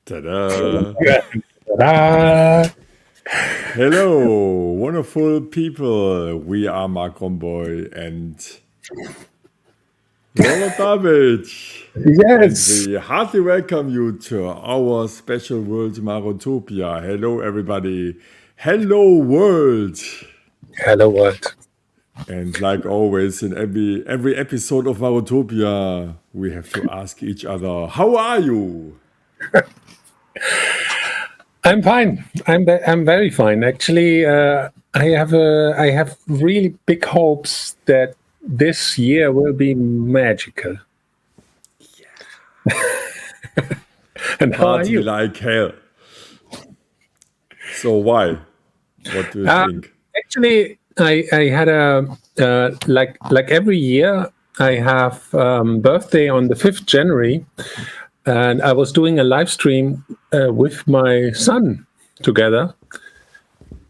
Ta-da! Ta-da! Hello, wonderful people. We are Marc and Robert Babbage. And Yes. we heartily welcome you to our special world Marotopia. Hello, everybody. Hello, world. Hello, world. And like always, in every episode of Marotopia, we have to ask each other, how are you? I'm fine. I'm very fine. Actually, I have really big hopes that this year will be magical. And how are Party you? like hell. So why? What do you Um, think? Actually, I had a like every year I have birthday on the 5th January, and I was doing a live stream with my son together,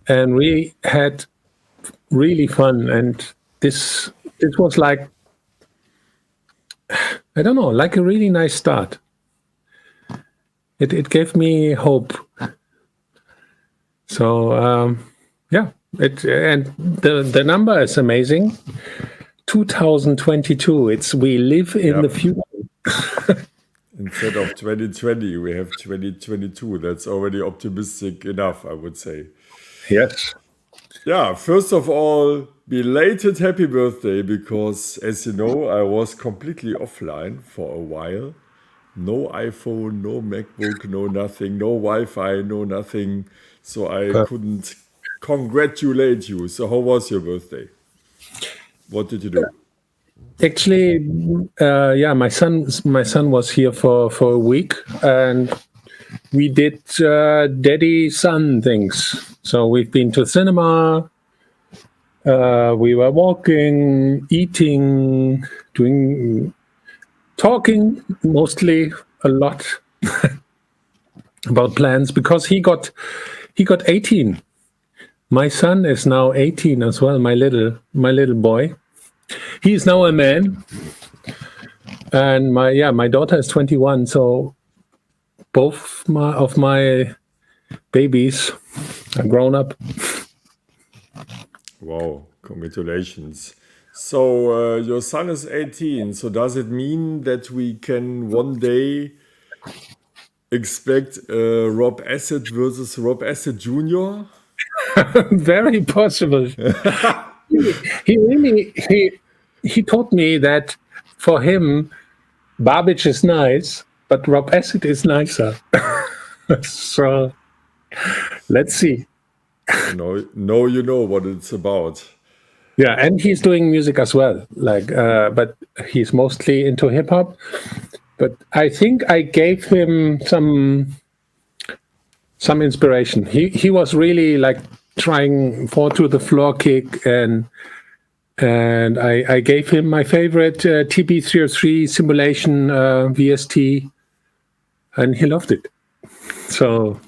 and we had really fun. And this was like, I don't know, like a really nice start. It gave me hope. So yeah, it and the number is amazing. 2022. It's we live in the Yep. future. Instead of 2020, we have 2022. That's already optimistic enough, I would say. Yes. Yeah, first of all, belated happy birthday because, as you know, I was completely offline for a while. No iPhone, no MacBook, no nothing, no Wi Fi, no nothing. So I Uh, couldn't congratulate you. So, how was your birthday? What did you do? Actually, yeah, my son was here for a week, and we did daddy son things. So we've been to cinema. We were walking, eating, doing talking mostly a lot about plans because he got 18. My son is now 18 as well. My little boy. He is now a man, and my daughter is 21. So both of my babies are grown up. Wow, congratulations. So, your son is 18. So, does it mean that we can one day expect Rob Asset versus Rob Asset Jr.? Very possible. He really he told me that for him Barbage is nice, but Rob Acid is nicer. So let's see. No, you know what it's about. Yeah, and he's doing music as well. Like, but he's mostly into hip hop. But I think I gave him some inspiration. He was really like trying four to the floor kick, and I gave him my favorite TB303 simulation VST, and he loved it. So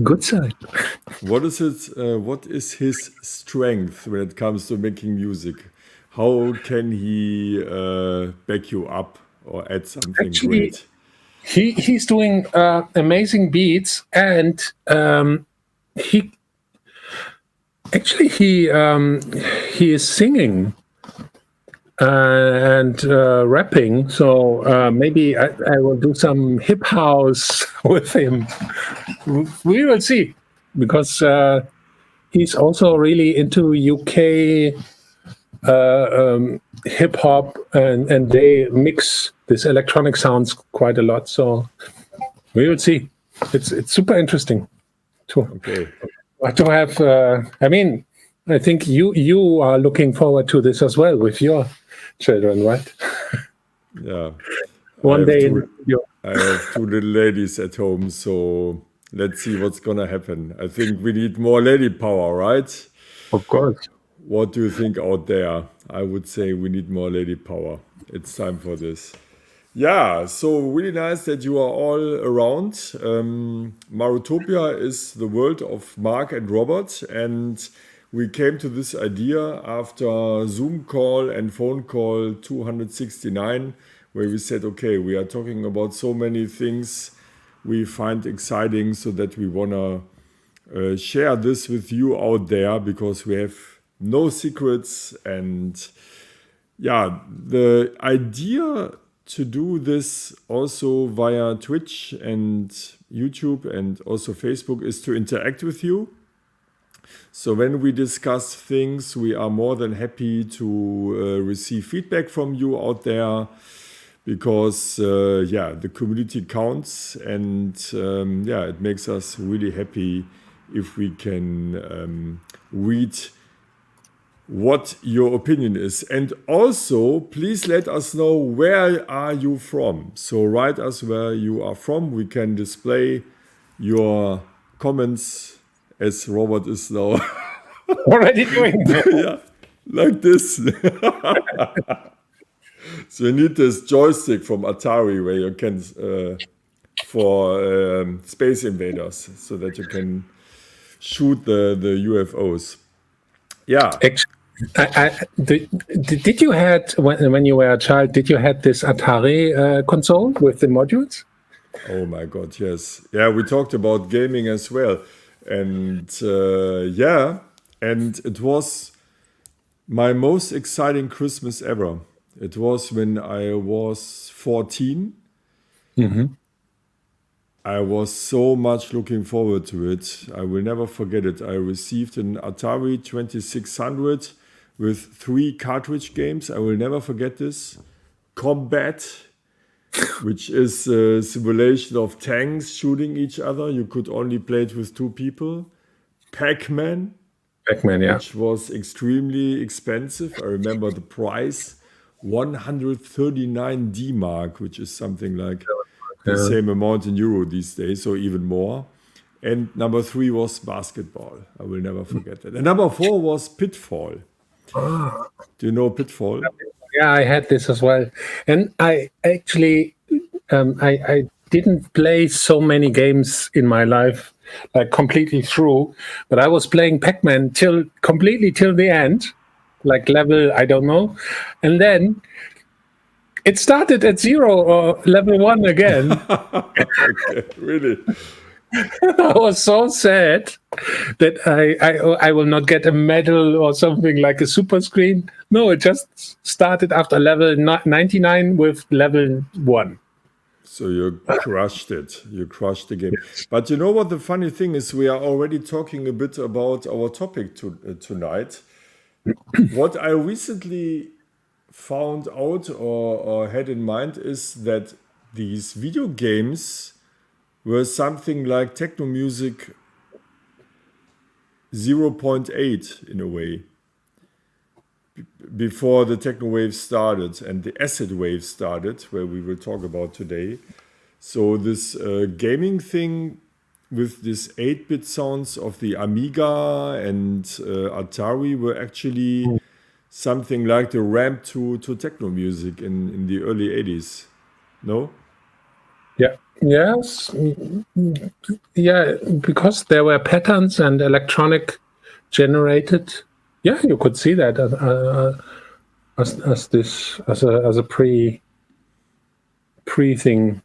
good side. What is it? What is his strength when it comes to making music? How can he back you up or add something Actually, great? he's doing amazing beats, and he he is singing and rapping. So maybe I will do some hip house with him. We will see, because he's also really into UK hip hop, and they mix this electronic sounds quite a lot. So we will see. It's super interesting to Okay. to have. I mean, I think you are looking forward to this as well with your children, right? Yeah. I One have day two in your, I have two little ladies at home, so let's see what's gonna happen. I think we need more lady power, right? of course. What do you think out there? I would say we need more lady power. It's time for this. Yeah, so really nice that you are all around. Marotopia is the world of Marc and Robert, and we came to this idea after Zoom call and phone call 269, where we said, okay, we are talking about so many things we find exciting, so that we want to share this with you out there, because we have no secrets. And yeah, the idea to do this also via Twitch and YouTube and also Facebook is to interact with you. So when we discuss things, we are more than happy to receive feedback from you out there, because the community counts, and it makes us really happy if we can read what your opinion is. And also, please let us know, where are you from? So write us where you are from. We can display your comments, as Robert is now Already doing that. like this. So you need this joystick from Atari, where you can for Space Invaders, so that you can shoot the UFOs. Yeah. Did you had when you were a child? Did you had this Atari console with the modules? Oh my God, yes. Yeah, we talked about gaming as well, and and it was my most exciting Christmas ever. It was when I was 14. I was so much looking forward to it. I will never forget it. I received an Atari 2600 with 3 cartridge games. I will never forget this. Combat, which is a simulation of tanks shooting each other. You could only play it with 2 people. Pac-Man, Yeah. which was extremely expensive. I remember the price, 139 D-Mark, which is something like the same amount in euro these days, or even more. And number 3 was basketball. I will never forget that. And number 4 was Pitfall. Do you know Pitfall? Yeah, I had this as well. And I actually, I didn't play so many games in my life, like completely through, but I was playing Pac-Man completely till the end, like level, I don't know. And then it started at 0 or level 1 again. Okay, really? I was so sad that I will not get a medal or something like a super screen. No, it just started after level 99 with level 1. So you crushed it. You crushed the game. But you know what the funny thing is? We are already talking a bit about our topic tonight. What I recently found out or had in mind is that these video games were something like techno music 0.8 in a way, before the techno wave started and the acid wave started, where we will talk about today. So this gaming thing with this 8-bit sounds of the Amiga and Atari were actually something like the ramp to techno music in the early 80s. No? Yeah. Yes. Yeah, because there were patterns and electronic generated. Yeah, you could see that as a pre thing.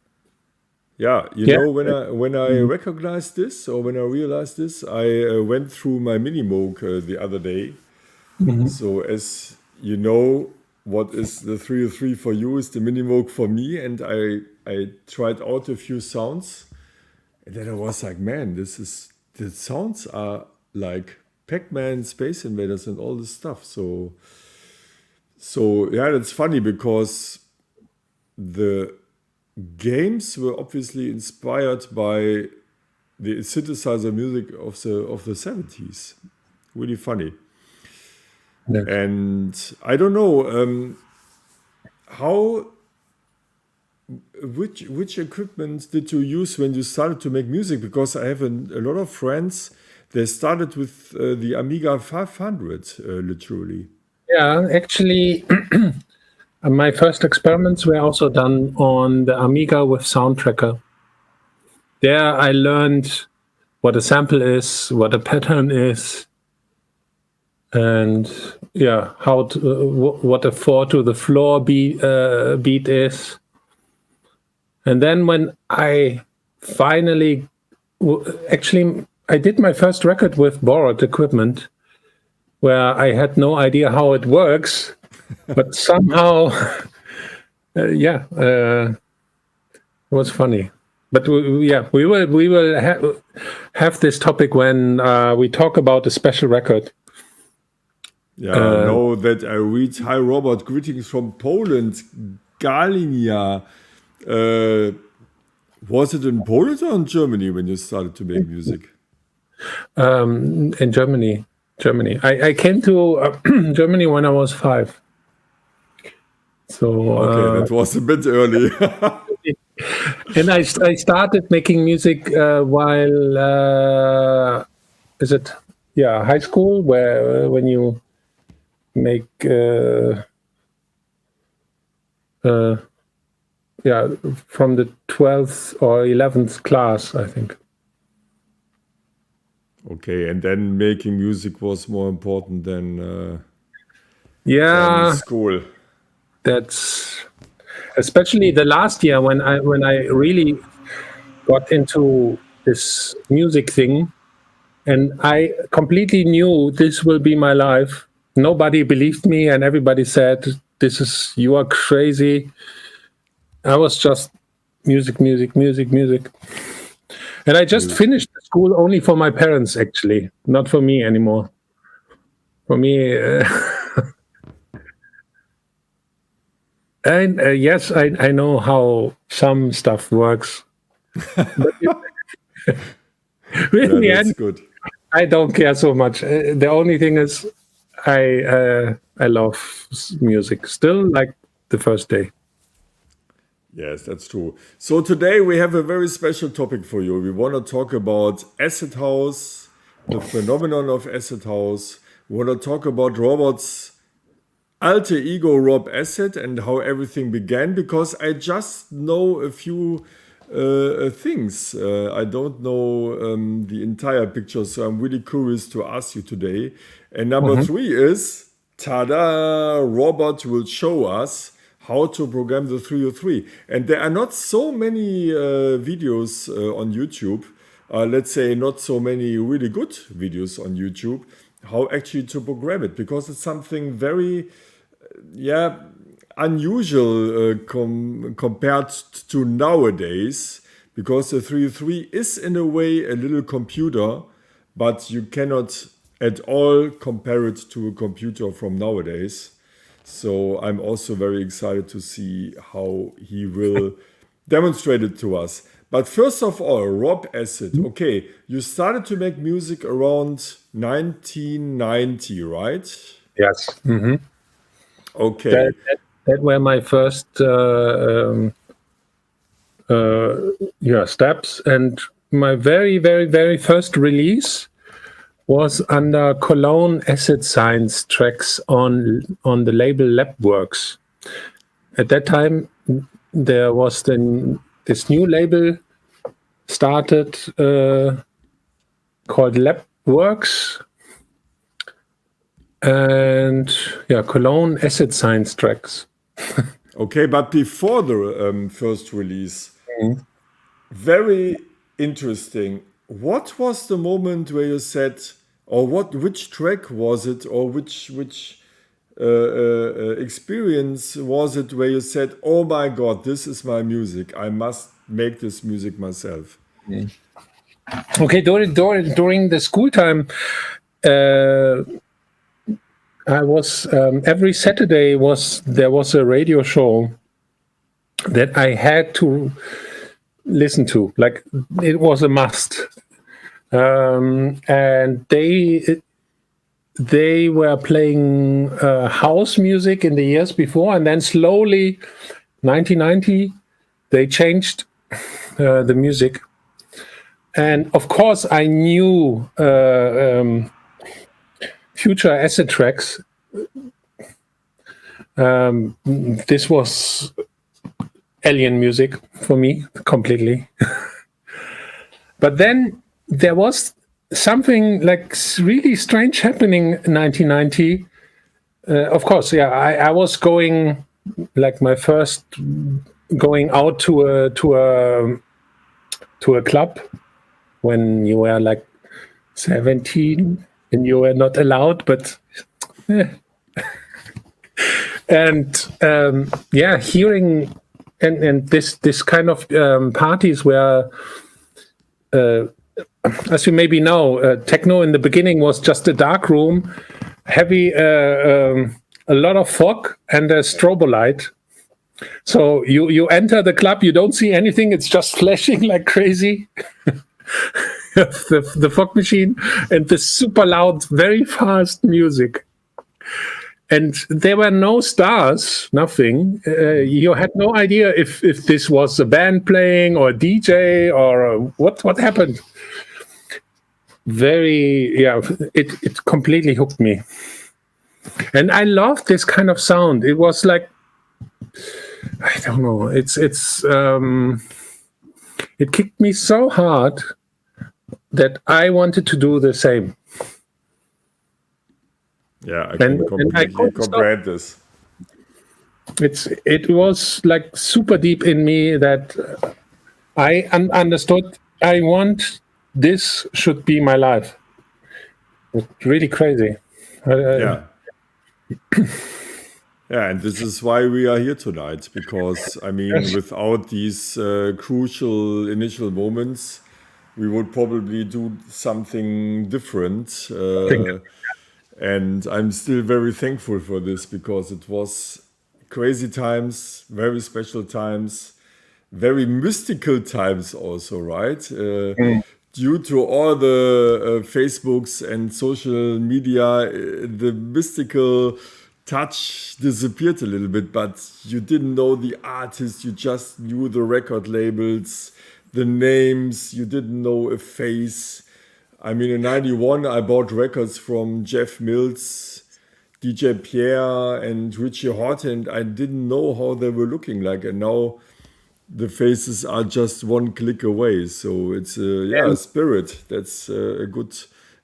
Yeah, you know, when I recognized this, or when I realized this, I went through my Minimoog the other day. So as you know, what is the 303 for you is the Minimoog for me, and I tried out a few sounds, and then I was like, man, the sounds are like Pac-Man, Space Invaders, and all this stuff. So yeah, that's funny, because the games were obviously inspired by the synthesizer music of the 70s. Really funny. Yes. And I don't know which equipment did you use when you started to make music? Because I have a lot of friends, they started with the Amiga 500, literally. Yeah, actually, my first experiments were also done on the Amiga with Sound Tracker. There I learned what a sample is, what a pattern is, and yeah, what a 4 to the floor beat is. And then when I finally, actually, I did my first record with borrowed equipment, where I had no idea how it works, but somehow, it was funny. But we will have this topic when we talk about a special record. Yeah, now that I read, hi Robert, greetings from Poland, Galinia. Was it in Poland or in Germany when you started to make music? In Germany. I came to Germany when I was 5. So okay, that was a bit early. and I started making music while high school, where when you make from the 12th or 11th class, I think. Okay, and then making music was more important than school. That's especially the last year when I really got into this music thing, and I completely knew this will be my life. Nobody believed me, and everybody said, you are crazy. I was just music. And I just finished school only for my parents, actually, not for me anymore. For me, and yes, I know how some stuff works. But in the end, good. I don't care so much. The only thing is, I love music still, like the first day. Yes, that's true. So today we have a very special topic for you. We want to talk about acid house, the phenomenon of acid house. We want to talk about Robert's alter ego Rob Acid and how everything began, because I just know a few things. I don't know the entire picture, so I'm really curious to ask you today. And number 3 is, tada, Robert will show us how to program the 303. And there are not so many videos on YouTube, let's say not so many really good videos on YouTube, how actually to program it, because it's something very unusual compared to nowadays, because the 303 is in a way a little computer, but you cannot at all compare it to a computer from nowadays. So I'm also very excited to see how he will demonstrate it to us. But first of all, Rob Acid. Okay, you started to make music around 1990, right? Yes. Mm-hmm. Okay. That were my first steps, and my very, very, very first release was under Cologne Acid Science tracks on the label Labworks. At that time, there was this new label started called Labworks, and Cologne Acid Science tracks. Okay, but before the first release, very interesting. What was the moment where you said, or which track was it, or which experience was it where you said, oh my God, this is my music, I must make this music myself? Okay, during the school time, I was every Saturday there was a radio show that I had to listen to, like it was a must. And they were playing house music in the years before, and then slowly, 1990, they changed the music. And of course, I knew future acid tracks. This was alien music for me completely. But then there was something like really strange happening in 1990. Of course, I was going, like my first going out to a to a club when you were like 17 and you were not allowed, but and hearing and this kind of parties where as you maybe know, techno in the beginning was just a dark room, heavy, a lot of fog and a strobo light. So you enter the club, you don't see anything; it's just flashing like crazy. the fog machine and the super loud, very fast music. And there were no stars, nothing. You had no idea if this was a band playing or a DJ or what happened. It completely hooked me. And I loved this kind of sound. It was like, I don't know, it kicked me so hard that I wanted to do the same. Yeah, I can completely comprehend this. It was like super deep in me that I understood. I want this should be my life. It's really crazy. Yeah. Yeah, and this is why we are here tonight, because I mean, without these crucial initial moments, we would probably do something different. And I'm still very thankful for this, because it was crazy times, very special times, very mystical times also, right? Due to all the Facebooks and social media, the mystical touch disappeared a little bit, but you didn't know the artist, you just knew the record labels, the names, you didn't know a face. I mean, in '91, I bought records from Jeff Mills, DJ Pierre, and Richie Horton, and I didn't know how they were looking like. And now the faces are just one click away. So it's a spirit. That's a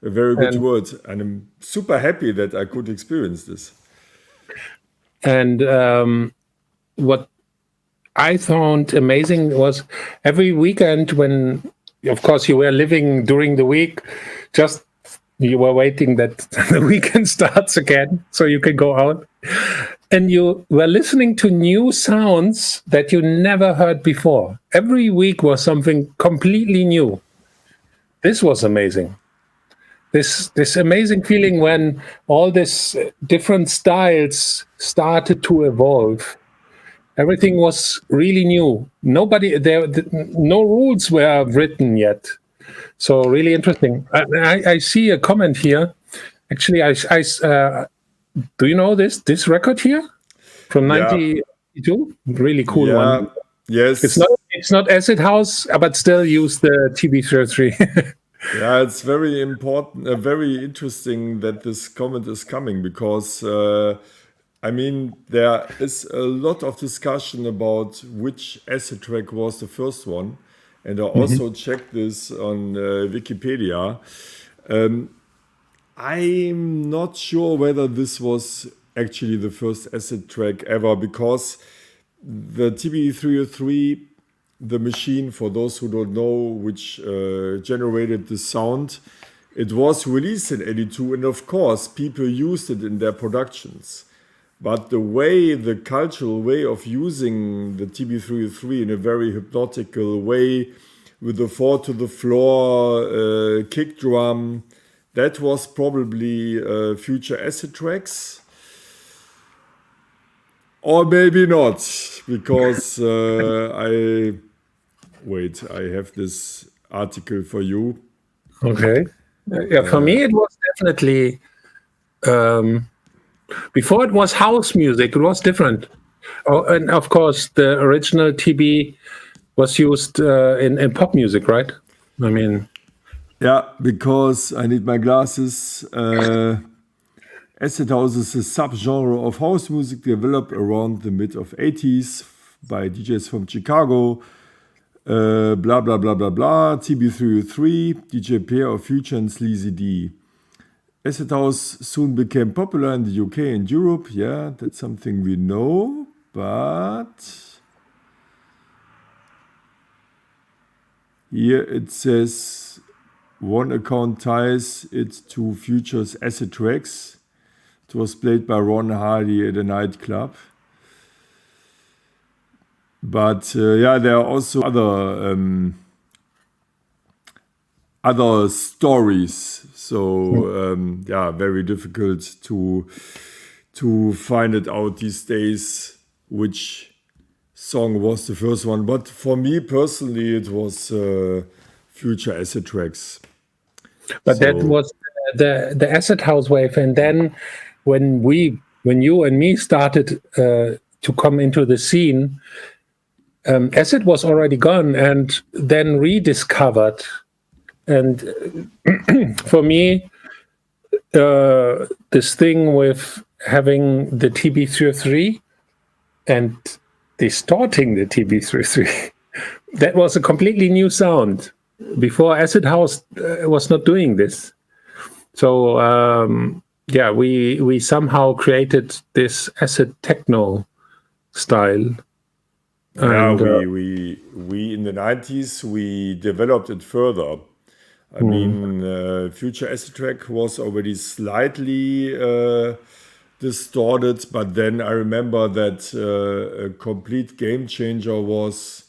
very good word. And I'm super happy that I could experience this. And what I found amazing was every weekend when, of course, you were living during the week, just you were waiting that the weekend starts again so you can go out. And you were listening to new sounds that you never heard before. Every week was something completely new. This was amazing. This amazing feeling when all these different styles started to evolve. Everything was really new. No rules were written yet. So really interesting. I see a comment here. Actually, do you know this record here from 1982? Really cool one. Yes. It's not Acid House, but still use the TB-303. Yeah, it's very important, very interesting that this comment is coming, because I mean, there is a lot of discussion about which acid track was the first one. And I also checked this on Wikipedia. I'm not sure whether this was actually the first acid track ever, because the TB-303, the machine, for those who don't know, which generated the sound, it was released in '82, and of course people used it in their productions. But the cultural way of using the TB-303 in a very hypnotical way, with the 4 to the floor kick drum, that was probably future acid tracks. Or maybe not, because I have this article for you. Okay. Yeah, for me it was definitely before it was house music, it was different. Oh, and of course the original TB was used in pop music, right? I mean, yeah, because I need my glasses. Acid house is a subgenre of house music developed around the mid of '80s by DJs from Chicago. Blah blah blah blah blah. TB-303, DJ Pierre of Future, and Sleazy D. Acid house soon became popular in the UK and Europe. Yeah, that's something we know, but Here it says one account ties it to Future's acid tracks. It was played by Ron Hardy at a nightclub. But yeah, there are also other stories. So yeah, very difficult to find it out these days which song was the first one. But for me personally, it was Future Acid Tracks. But that was the acid house wave, and then when you and me started to come into the scene, acid was already gone and then rediscovered. And for me, this thing with having the TB-303 and distorting the TB-303, that was a completely new sound. Before acid house was not doing this. So yeah, we somehow created this acid techno style. Yeah, And, we in the 90s we developed it further. I mean, Future Acid Track was already slightly distorted, but then I remember that a complete game changer was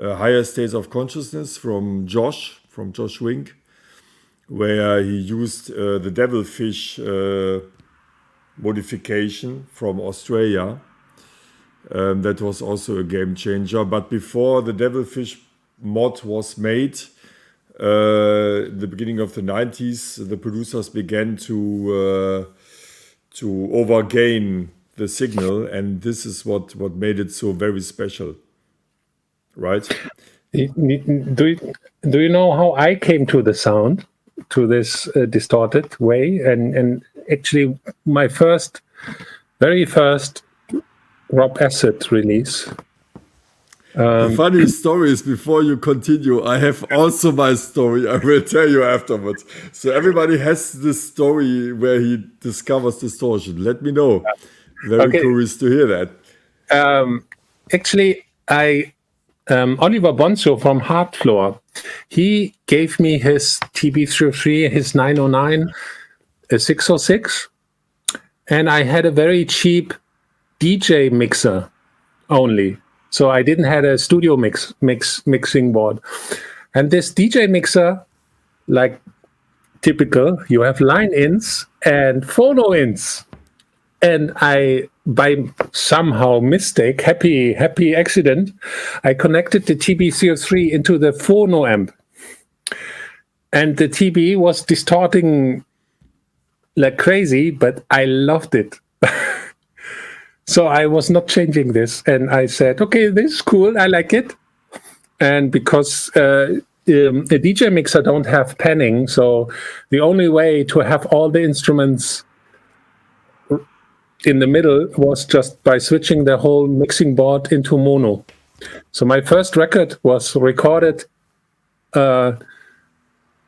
Higher States of Consciousness from Josh Wink, where he used the Devilfish modification from Australia. That was also a game changer. But before the Devilfish mod was made, the beginning of the 90s, the producers began to overgain the signal, and this is what made it so very special, right? do you know how I came to the sound, to this distorted way? And actually, my very first Rob Acid release. The funny story is, before you continue, I have also my story. I will tell you afterwards. So everybody has this story where he discovers distortion. Let me know. Very curious to hear that. Actually, Oliver Bonzo from Heartfloor, he gave me his TB-303, his 909, a 606, and I had a very cheap DJ mixer only. So I didn't have a studio mixing board. And this DJ mixer, like typical, you have line ins and phono ins. And I, by somehow mistake, happy accident, I connected the TB-303 into the phono amp. And the TB was distorting like crazy, but I loved it. So I was not changing this, and I said, okay, this is cool, I like it. And because a DJ mixer don't have panning, so the only way to have all the instruments in the middle was just by switching the whole mixing board into mono. So my first record was recorded on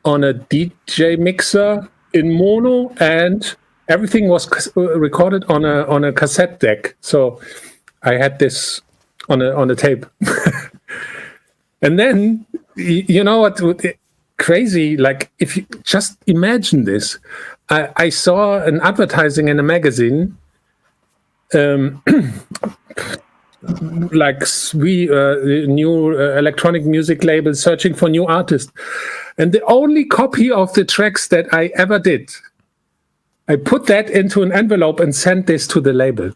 a DJ mixer in mono, and everything was recorded on a cassette deck. So I had this on a tape. And then, you know what, crazy, like if you just imagine this, I saw an advertising in a magazine, like new electronic music label searching for new artists. And the only copy of the tracks that I ever did, I put that into an envelope and sent this to the label.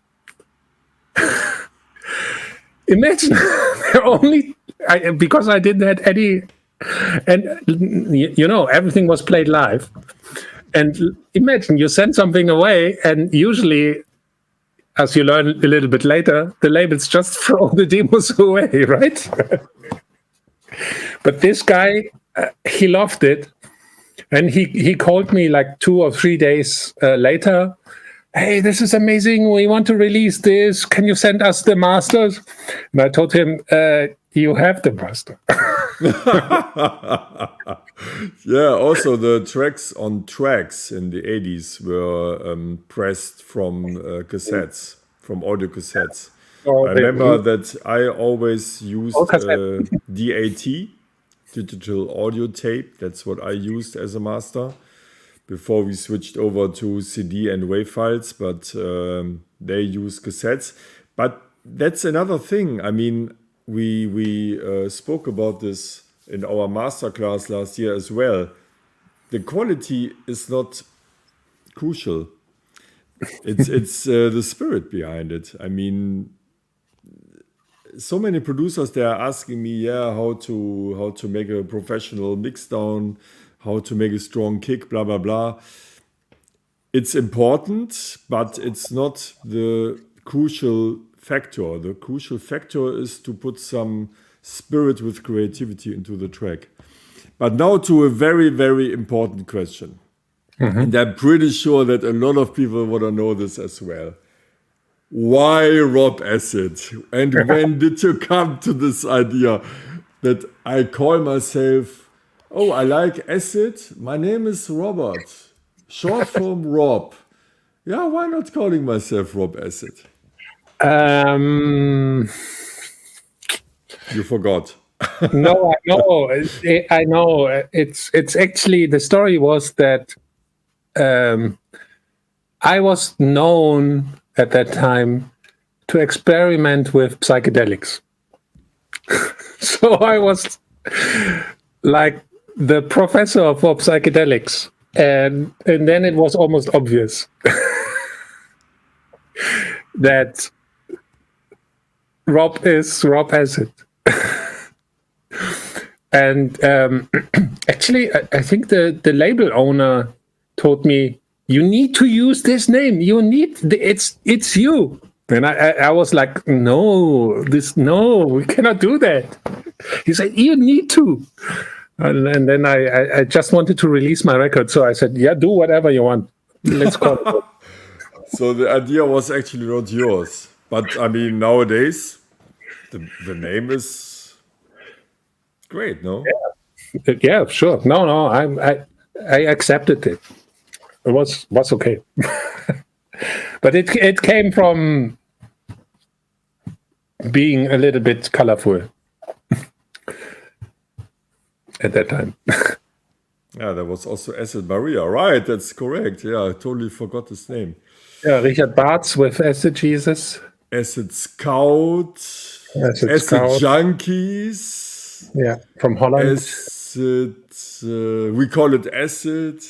Imagine, because I didn't have any, and you know, everything was played live. And imagine you send something away, and usually, as you learn a little bit later, the labels just throw the demos away, right? But this guy, he loved it. And he called me like 2 or 3 days later. Hey, this is amazing. We want to release this. Can you send us the masters? And I told him, you have the master. Yeah, also the tracks on tracks in the 80s were pressed from cassettes, from audio cassettes. I remember that I always used DAT digital audio tape. That's what I used as a master before we switched over to CD and WAV files, but they use cassettes. But that's another thing. I mean, we spoke about this in our masterclass last year as well. The quality is not crucial. It's the spirit behind it. I mean, so many producers, they are asking me, how to make a professional mixdown, how to make a strong kick, blah blah blah. It's important, but it's not the crucial factor. The crucial factor is to put some spirit with creativity into the track. But now to a very, very important question. And I'm pretty sure that a lot of people want to know this as well. Why Rob Acid? And when did you come to this idea that I call myself, oh, I like acid. My name is Robert, short form Rob. Yeah, why not calling myself Rob Acid? You forgot. No, I know. I know. It's actually, the story was that I was known at that time to experiment with psychedelics. So I was like the professor for psychedelics, and then it was almost obvious that Rob is Rob Acid. And actually, I think the label owner told me, you need to use this name. You need it's you. And I was like, no, we cannot do that. He said, you need to. And then I just wanted to release my record. So I said, yeah, do whatever you want. Let's go. So the idea was actually not yours. But I mean, nowadays, the name is great, no? Yeah, sure. No, I accepted it. It was okay. But it came from being a little bit colorful at that time. Yeah, there was also Acid Maria. Right, that's correct. Yeah, I totally forgot his name. Yeah, Richard Bartz with Acid Jesus. Acid Scout. Acid Scout. Junkies. Yeah, from Holland. Acid, we call it Acid.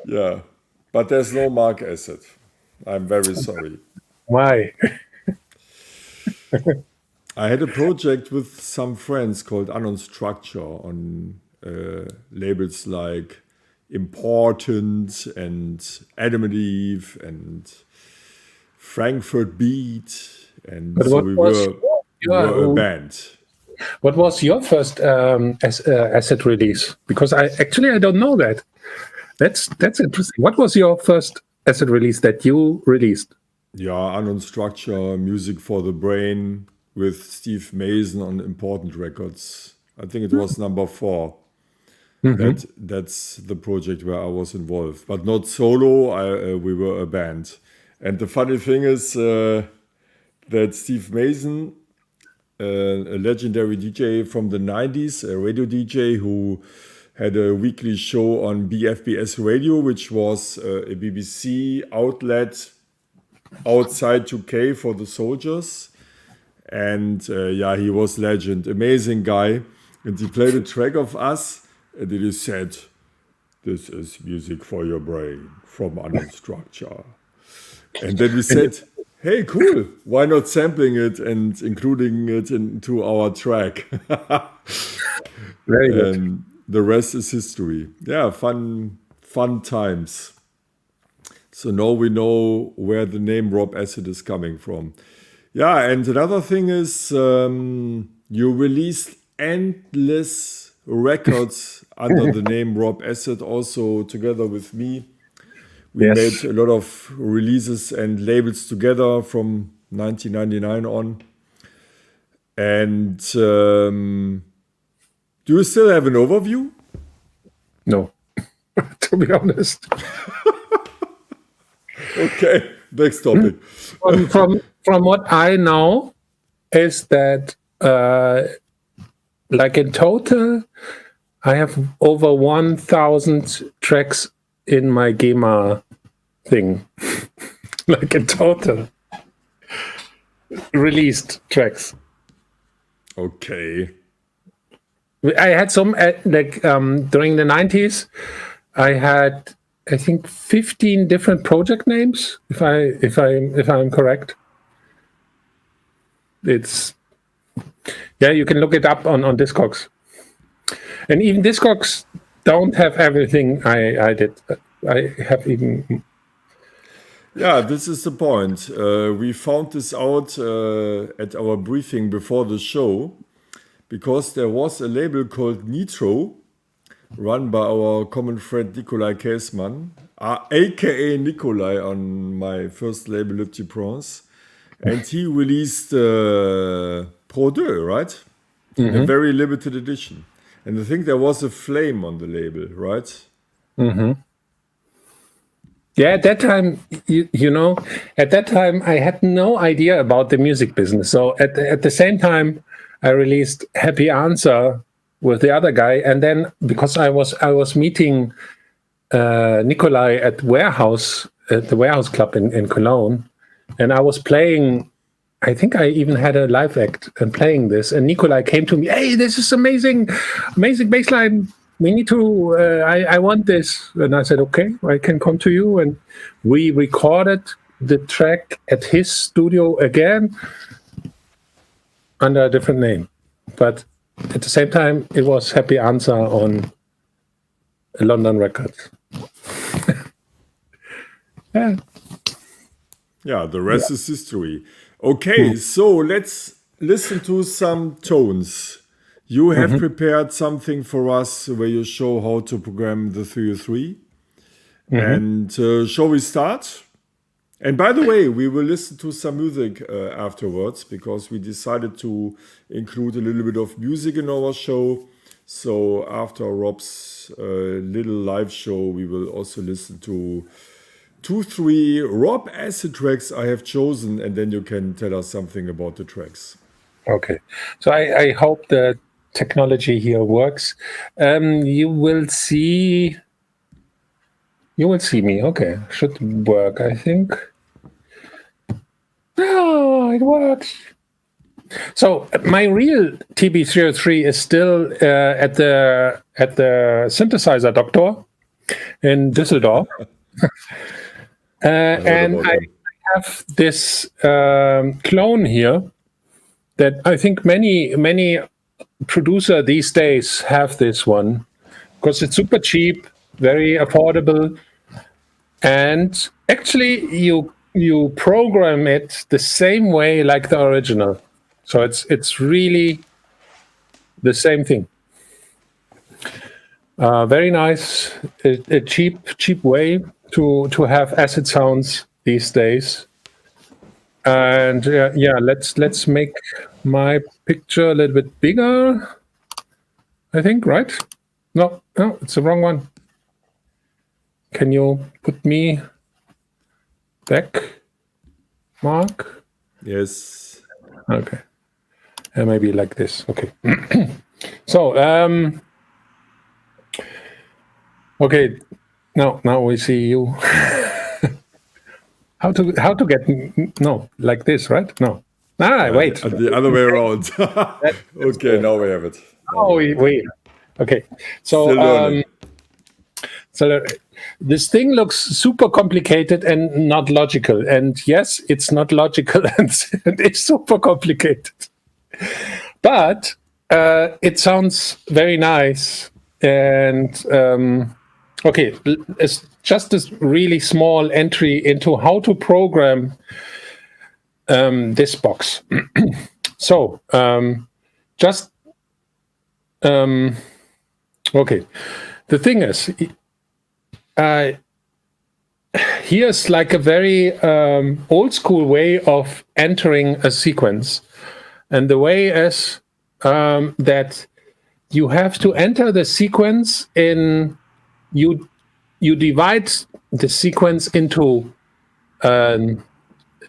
Yeah, but there's no Marc Acid. I'm very sorry. Why? I had a project with some friends called Unknown Structure on labels like Important and Adam and Eve and Frankfurt Beat, and But so what we was were a band. What was your first acid release? Because I don't know that. That's interesting. What was your first acid release that you released? Yeah, Unknown Structure, Music for the Brain with Steve Mason on Important Records. I think it was number 4. That's the project where I was involved, but not solo. We were a band. And the funny thing is that Steve Mason, a legendary DJ from the 90s, a radio DJ who had a weekly show on BFBS Radio, which was a BBC outlet outside UK for the soldiers. And he was legend, amazing guy. And he played a track of us, and then he said, "This is music for your brain from Unknown Structure." And then we said, "Hey, cool! Why not sampling it and including it into our track?" Very good. And the rest is history. Yeah, fun times. So now we know where the name Rob Acid is coming from. Yeah, and another thing is you released endless records under the name Rob Acid, also together with me. We made a lot of releases and labels together from 1999 on. And do you still have an overview? No, to be honest. Okay, next topic. From what I know is that like in total, I have over 1,000 tracks in my GEMA thing. Like in total. Released tracks. Okay. I had some during the 90s. I had, I think, 15 different project names. If I'm correct, it's you can look it up on Discogs, and even Discogs don't have everything I did. I have even. Yeah, this is the point. We found this out at our briefing before the show, because there was a label called Nitro, run by our common friend Nikolai Käsmann, aka Nikolai on my first label, Le Petit Prince, and he released Pro 2, right? A very limited edition. And I think there was a flame on the label, right? Yeah, at that time, at that time, I had no idea about the music business. So at the same time, I released Happy Answer with the other guy, and then because I was meeting Nikolai at the Warehouse Club in Cologne, and I was playing. I think I even had a live act and playing this, and Nikolai came to me. Hey, this is amazing bass line. We need to, I want this. And I said, okay, I can come to you. And we recorded the track at his studio again under a different name. But at the same time, it was Happy Answer on London Records. Yeah. Yeah, the rest is history. Okay, so let's listen to some tones. You have prepared something for us where you show how to program the 303. And shall we start? And by the way, we will listen to some music afterwards, because we decided to include a little bit of music in our show. So after Rob's little live show, we will also listen to 2-3 Rob acid tracks I have chosen, and then you can tell us something about the tracks. Okay. So I hope the technology here works. You will see me. Okay, should work, I think. Oh, it works. So my real TB303 is still at the synthesizer doctor in Düsseldorf, and I have this clone here that I think many producer these days have this one, because it's super cheap, very affordable, and actually you program it the same way like the original. So it's really the same thing. Very nice, a cheap way to have acid sounds these days. And let's make my picture a little bit bigger, I think, right? No, it's the wrong one. Can you put me back, Mark? Yes. Okay. And maybe like this. Okay. So, okay. Now we see you. How to get like this, right? No. Wait. The other way around. Okay, now we have it. Wait. Okay. So this thing looks super complicated and not logical. And yes, it's not logical and it's super complicated. But it sounds very nice. And okay, it's just this really small entry into how to program this box. So okay. The thing is, here's like a very old school way of entering a sequence. And the way is that you have to enter the sequence in, you divide the sequence into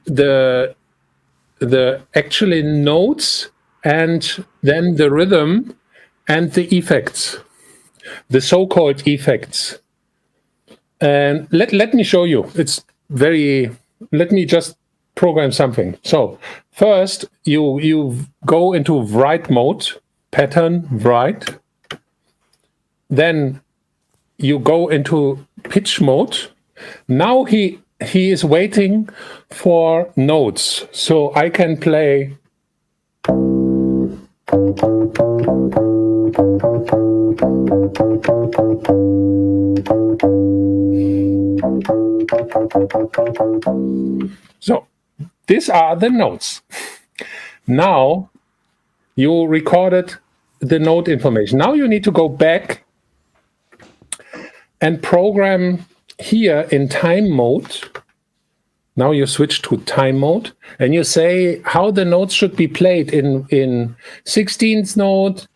the actually notes and then the rhythm, and the effects, the so-called effects. And let me show you. Let me just program something. So first you go into write mode, pattern write. Then you go into pitch mode. Now he is waiting for notes. So I can play. So these are the notes. Now you recorded the note information. Now you need to go back and program here in time mode. Now you switch to time mode and you say how the notes should be played in 16th note,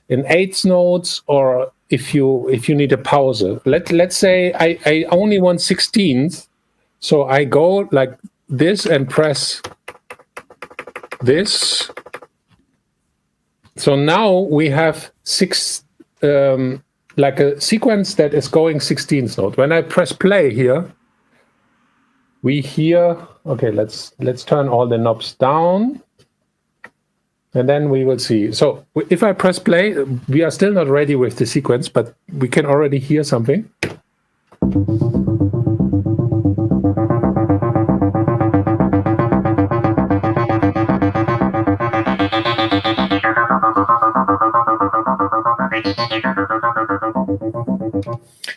in 8th notes, or if you need a pause. Let's say I only want 16th, so I go like this and press this. So now we have like a sequence that is going 16th note. When I press play here, we hear, okay, let's turn all the knobs down, and then we will see. So if I press play, we are still not ready with the sequence, but we can already hear something.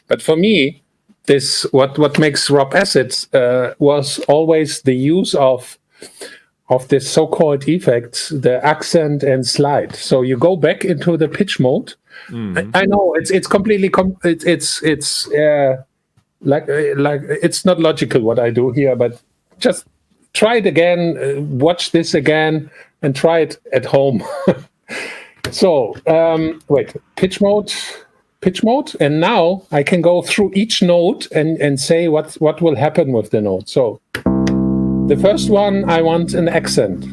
But for me, this what makes Rob Assets was always the use of this so-called effects, the accent and slide. So you go back into the pitch mode. Mm-hmm. I know it's completely it's like it's not logical what I do here, but just try it again, watch this again, and try it at home. So wait, pitch mode, and now I can go through each note and say what will happen with the note. So the first one, I want an accent.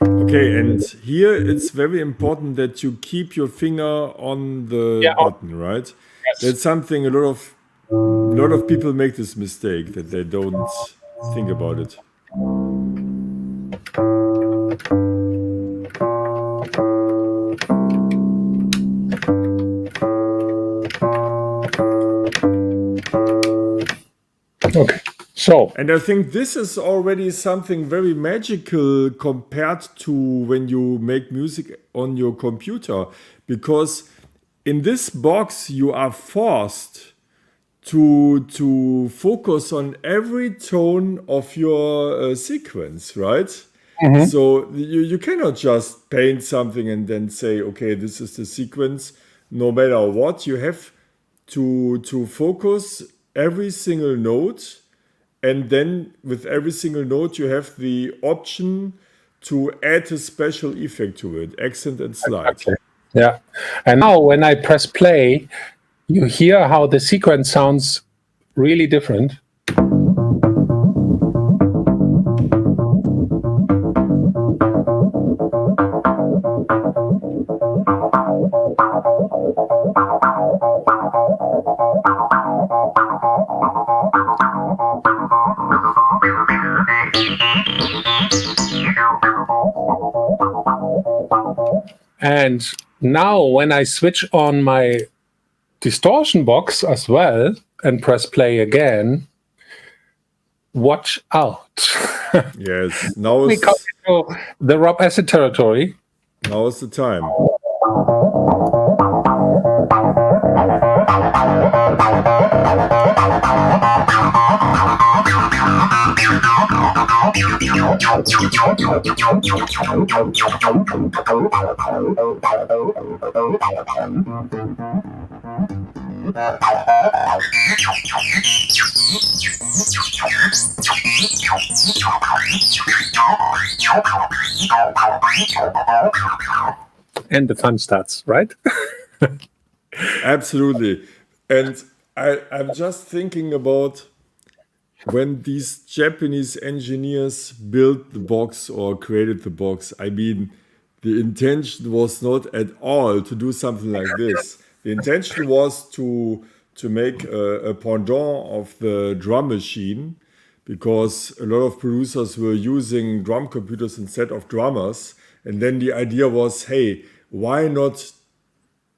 Okay, and here it's very important that you keep your finger on the button, right? Yes. That's something a lot of people make this mistake, that they don't think about it. Okay, so. And I think this is already something very magical compared to when you make music on your computer, because in this box you are forced to focus on every tone of your sequence, right? Mm-hmm. So you cannot just paint something and then say, okay, this is the sequence. No matter what, you have to focus every single note, and then with every single note you have the option to add a special effect to it, accent and slide. Exactly. Yeah, and now when I press play, you hear how the sequence sounds really different. And now when I switch on my distortion box as well and press play again, watch out. Yes, now we come into the Rob Asset territory. Now is the time. And the fun starts, right? Absolutely. And I'm just thinking about when these Japanese engineers built the box or created the box. I mean, the intention was not at all to do something like this. The intention was to make a pendant of the drum machine, because a lot of producers were using drum computers instead of drummers. And then the idea was, hey, why not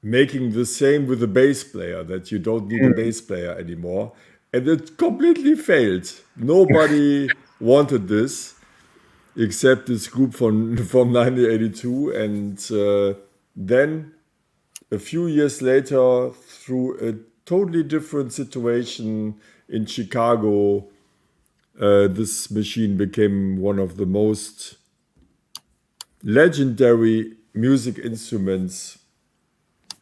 making the same with a bass player, that you don't need a bass player anymore? And it completely failed. Nobody wanted this except this group from 1982. And then a few years later, through a totally different situation in Chicago, this machine became one of the most legendary music instruments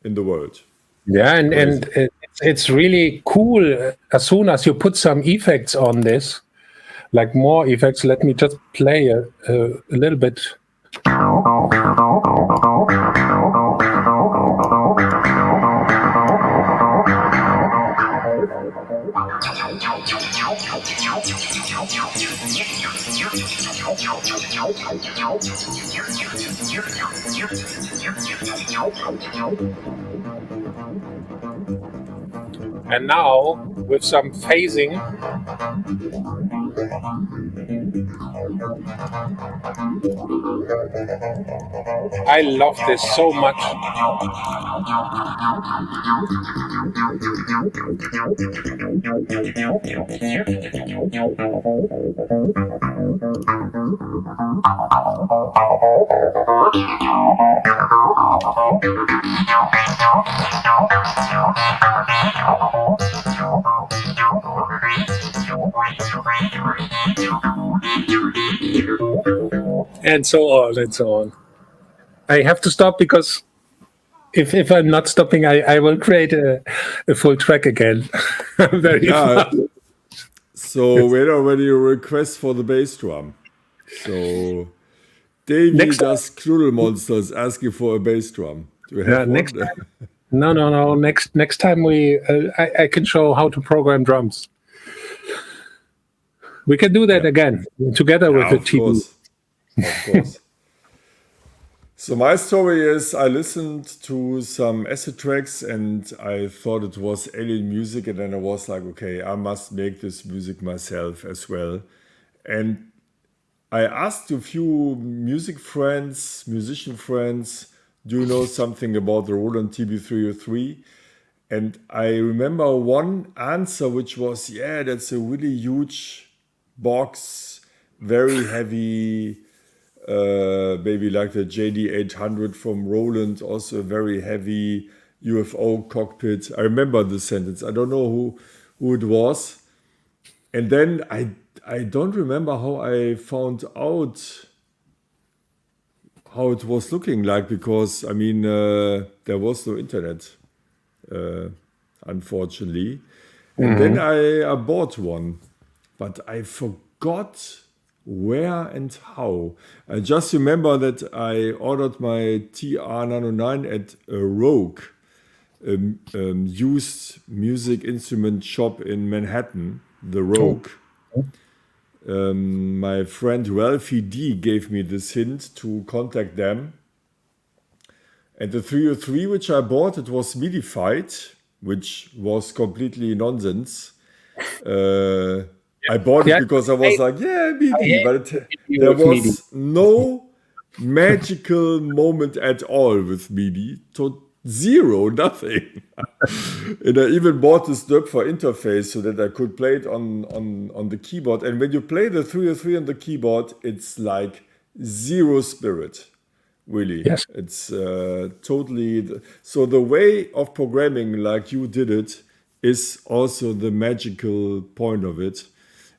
in the world. Yeah, and it's really cool as soon as you put some effects on this, like more effects. Let me just play a little bit. And now with some phasing. I love this so much. And so on and so on. I have to stop because if I'm not stopping, I will create a full track again. Very fast. So we had already a request for the bass drum. So Davey does Knuddelmonster is asking for a bass drum. Do we have one? Next time. No. Next time I can show how to program drums. We can do that again together with the TV. Of course. So my story is, I listened to some acid tracks and I thought it was alien music, and then I was like, okay, I must make this music myself as well. And I asked a few musician friends, do you know something about the Roland TB303? And I remember one answer which was, yeah, that's a really huge box, very heavy, maybe like the JD800 from Roland, also a very heavy UFO cockpit. I remember the sentence. I don't know who it was. And then I don't remember how I found out how it was looking like, because I mean there was no internet, unfortunately. And then I bought one, but I forgot where and how. I just remember that I ordered my TR909 at a Rogue, used music instrument shop in Manhattan, the Rogue. My friend Ralphie D gave me this hint to contact them. And the 303 which I bought, it was MIDI-fied, which was completely nonsense. I bought it because I was like, yeah, MIDI, but there was no magical moment at all with MIDI. Zero, nothing. And I even bought this Döpfer interface so that I could play it on the keyboard. And when you play the 303 on the keyboard, it's like zero spirit, really. Yes. It's totally... So the way of programming like you did it is also the magical point of it.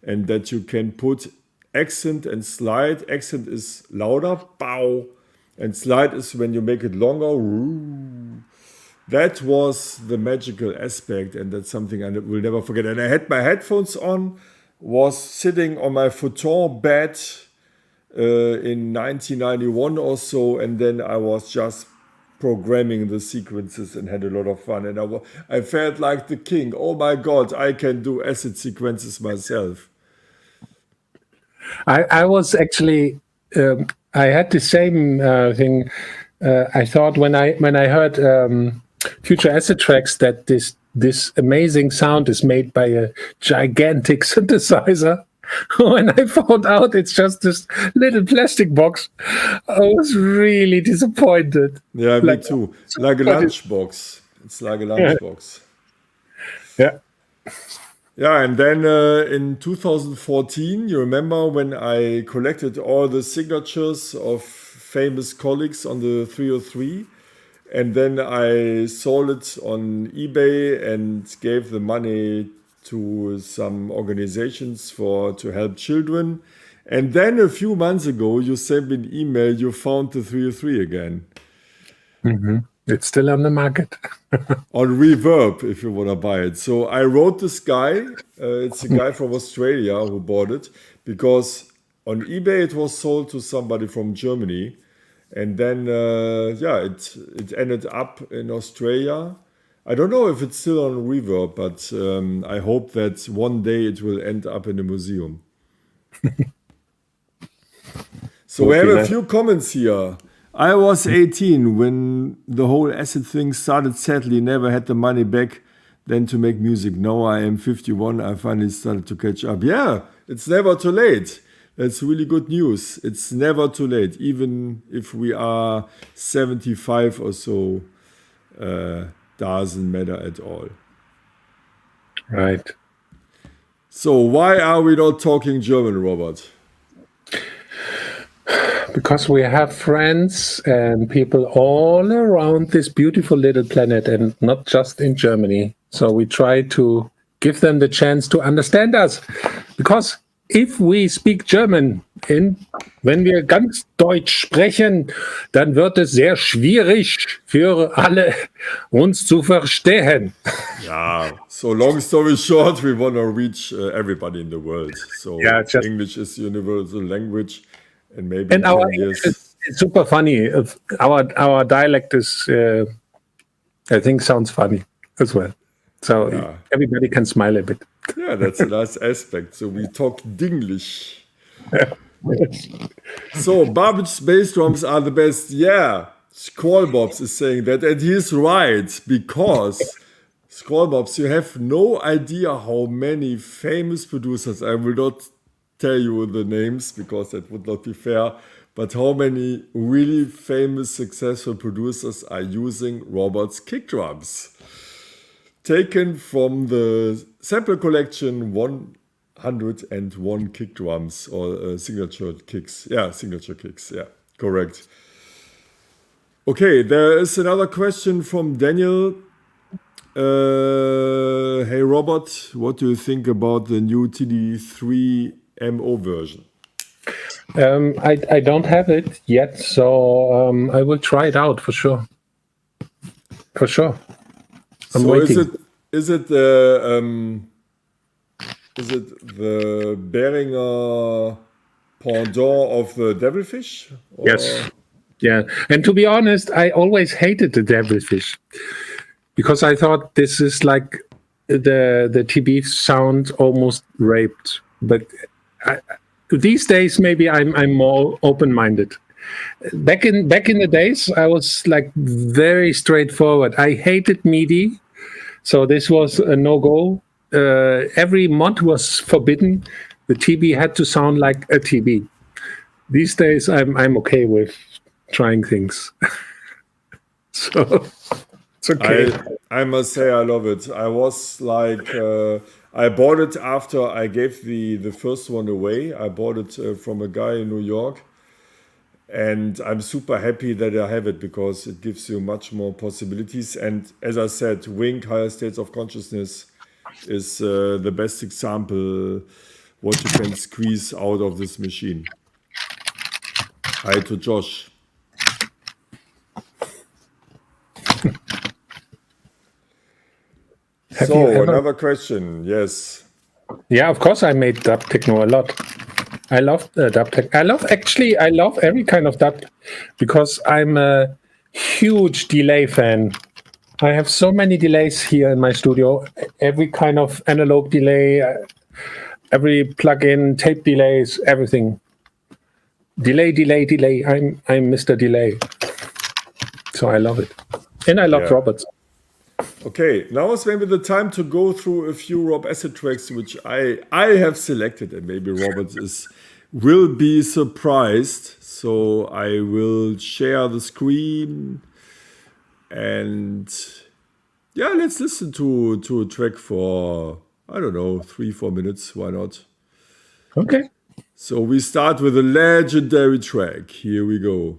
And that you can put accent and slide. Accent is louder, pow. And slide is when you make it longer. That was the magical aspect, and that's something I will never forget. And I had my headphones on, was sitting on my futon bed in 1991 or so, and then I was just programming the sequences and had a lot of fun. And I felt like the king. Oh my God, I can do acid sequences myself. I was actually, I had the same thing. I thought when I heard Future Acid Tracks that this amazing sound is made by a gigantic synthesizer. When I found out it's just this little plastic box, I was really disappointed. Yeah, me too. Like a lunchbox. It's like a lunchbox. Yeah. Yeah, and then in 2014, you remember when I collected all the signatures of famous colleagues on the 303, and then I sold it on eBay and gave the money to some organizations to help children. And then a few months ago, you sent me an email, you found the 303 again. It's still on the market. On Reverb, if you want to buy it. So I wrote this guy. It's a guy from Australia who bought it because on eBay it was sold to somebody from Germany, and then it ended up in Australia. I don't know if it's still on Reverb, but I hope that one day it will end up in a museum. So we have a few comments here. I was 18 when the whole acid thing started. Sadly, never had the money back then to make music. Now I am 51. I finally started to catch up. Yeah, it's never too late. That's really good news. It's never too late. Even if we are 75 or so, doesn't matter at all. Right. So why are we not talking German, Robert? Because we have friends and people all around this beautiful little planet and not just in Germany. So we try to give them the chance to understand us. Because if we speak German, wenn wir ganz Deutsch sprechen, dann wird es sehr schwierig für alle uns zu verstehen. Yeah, so long story short, we want to reach everybody in the world. So English is universal language. And maybe and our English is super funny. Our dialect is, I think, sounds funny as well. So everybody can smile a bit. Yeah, that's a nice aspect. So we talk Dinglish. So Babbage bass drums are the best. Yeah, Squallbobs is saying that, and he's right, because Squallbobs, you have no idea how many famous producers, I will not tell you the names because that would not be fair, but how many really famous, successful producers are using Robert's kick drums. Taken from the sample collection 101 kick drums or signature kicks. Yeah, signature kicks. Yeah, correct. Okay, there is another question from Daniel. Hey Robert, what do you think about the new TD3 MO version? I don't have it yet, so I will try it out for sure. For sure. I'm waiting. Is it the Behringer pendant of the Devilfish? Or? Yes. Yeah. And to be honest, I always hated the Devilfish because I thought this is like the TB sound almost raped. But these days, maybe I'm more open-minded. Back in the days, I was like very straightforward. I hated MIDI, so this was a no-go. Every mod was forbidden. The TB had to sound like a TB. These days, I'm okay with trying things. So it's okay. I must say I love it. I was like, I bought it after I gave the first one away. I bought it from a guy in New York. And I'm super happy that I have it because it gives you much more possibilities. And as I said, Wink, Higher States of Consciousness, is the best example what you can squeeze out of this machine. Hi to Josh. So another question, yes. Yeah, of course I made dub techno a lot. I love dub tech. I love every kind of dub because I'm a huge delay fan. I have so many delays here in my studio. Every kind of analog delay, every plug-in, tape delays, everything. delay. I'm Mr. Delay. So I love it. And I love Yeah. robots. Okay, now is maybe the time to go through a few Rob Acid tracks which I have selected, and maybe Robert will be surprised. So I will share the screen, and yeah, let's listen to a track for, I don't know, 3-4 minutes. Why not? Okay. So we start with a legendary track. Here we go.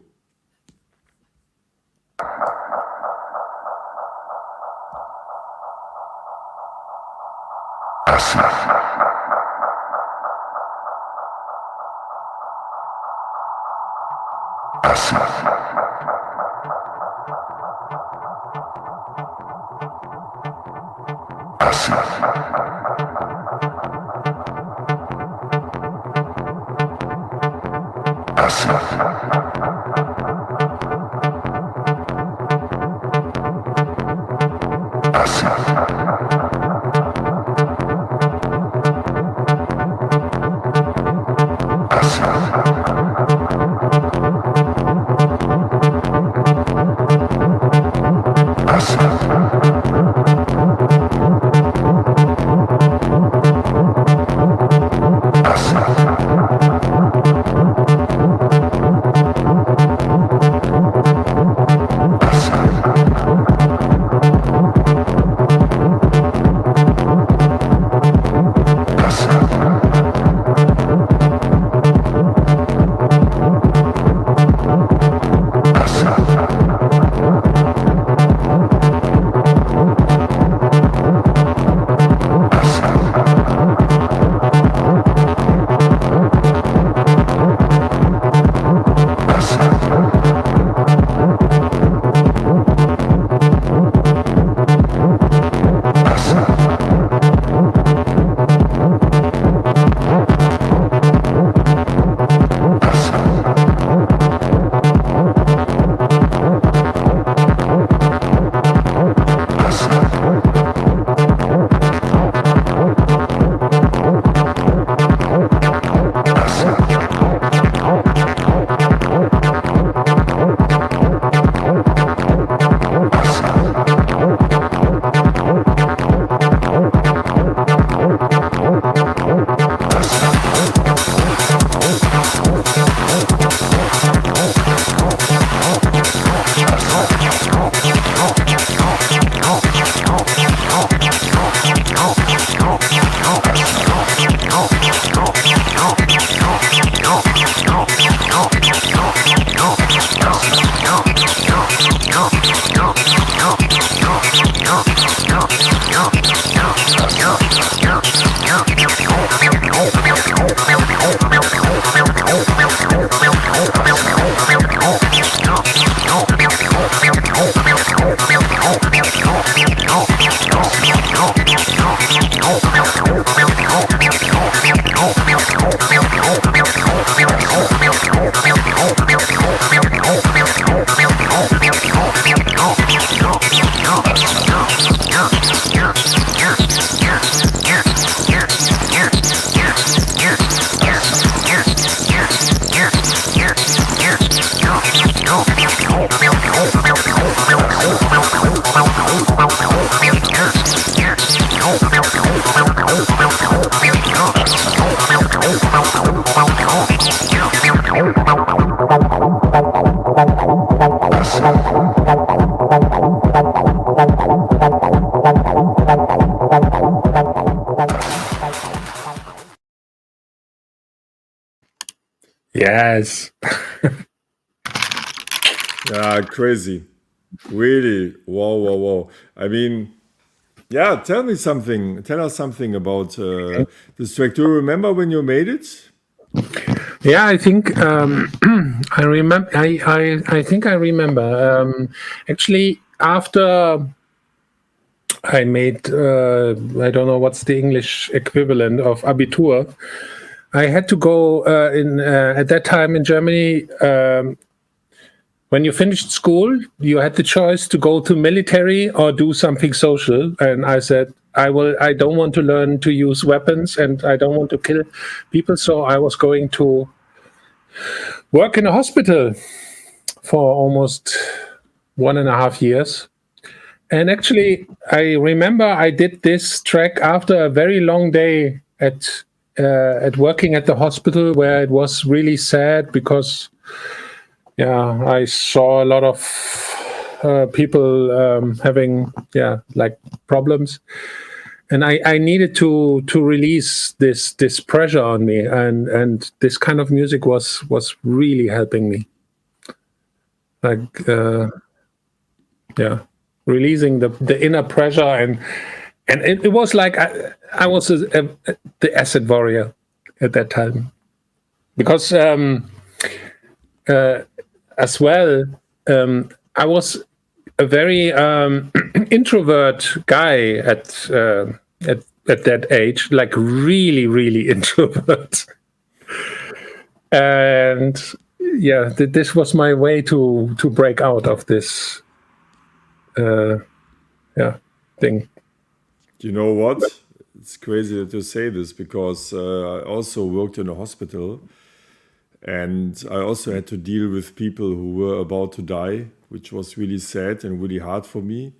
Yes. Crazy. Really. Wow. I mean, yeah, tell us something about this track. Do you remember when you made it? Yeah, I think I remember. I think I remember. Actually, after I made, I don't know what's the English equivalent of Abitur, I had to go at that time in Germany. When you finished school, you had the choice to go to military or do something social. And I said, I don't want to learn to use weapons, and I don't want to kill people. So I was going to work in a hospital for almost 1.5 years. And actually, I remember I did this track after a very long day at working at the hospital, where it was really sad because, I saw a lot of people having like problems, and I needed to release this pressure on me, and this kind of music was really helping me, like releasing the inner pressure, and it was like I was the acid warrior at that time, because as well I was a very introvert guy at that age, like really introvert, and this was my way to break out of this thing. You know what? It's crazy to say this, because I also worked in a hospital, and I also had to deal with people who were about to die, which was really sad and really hard for me.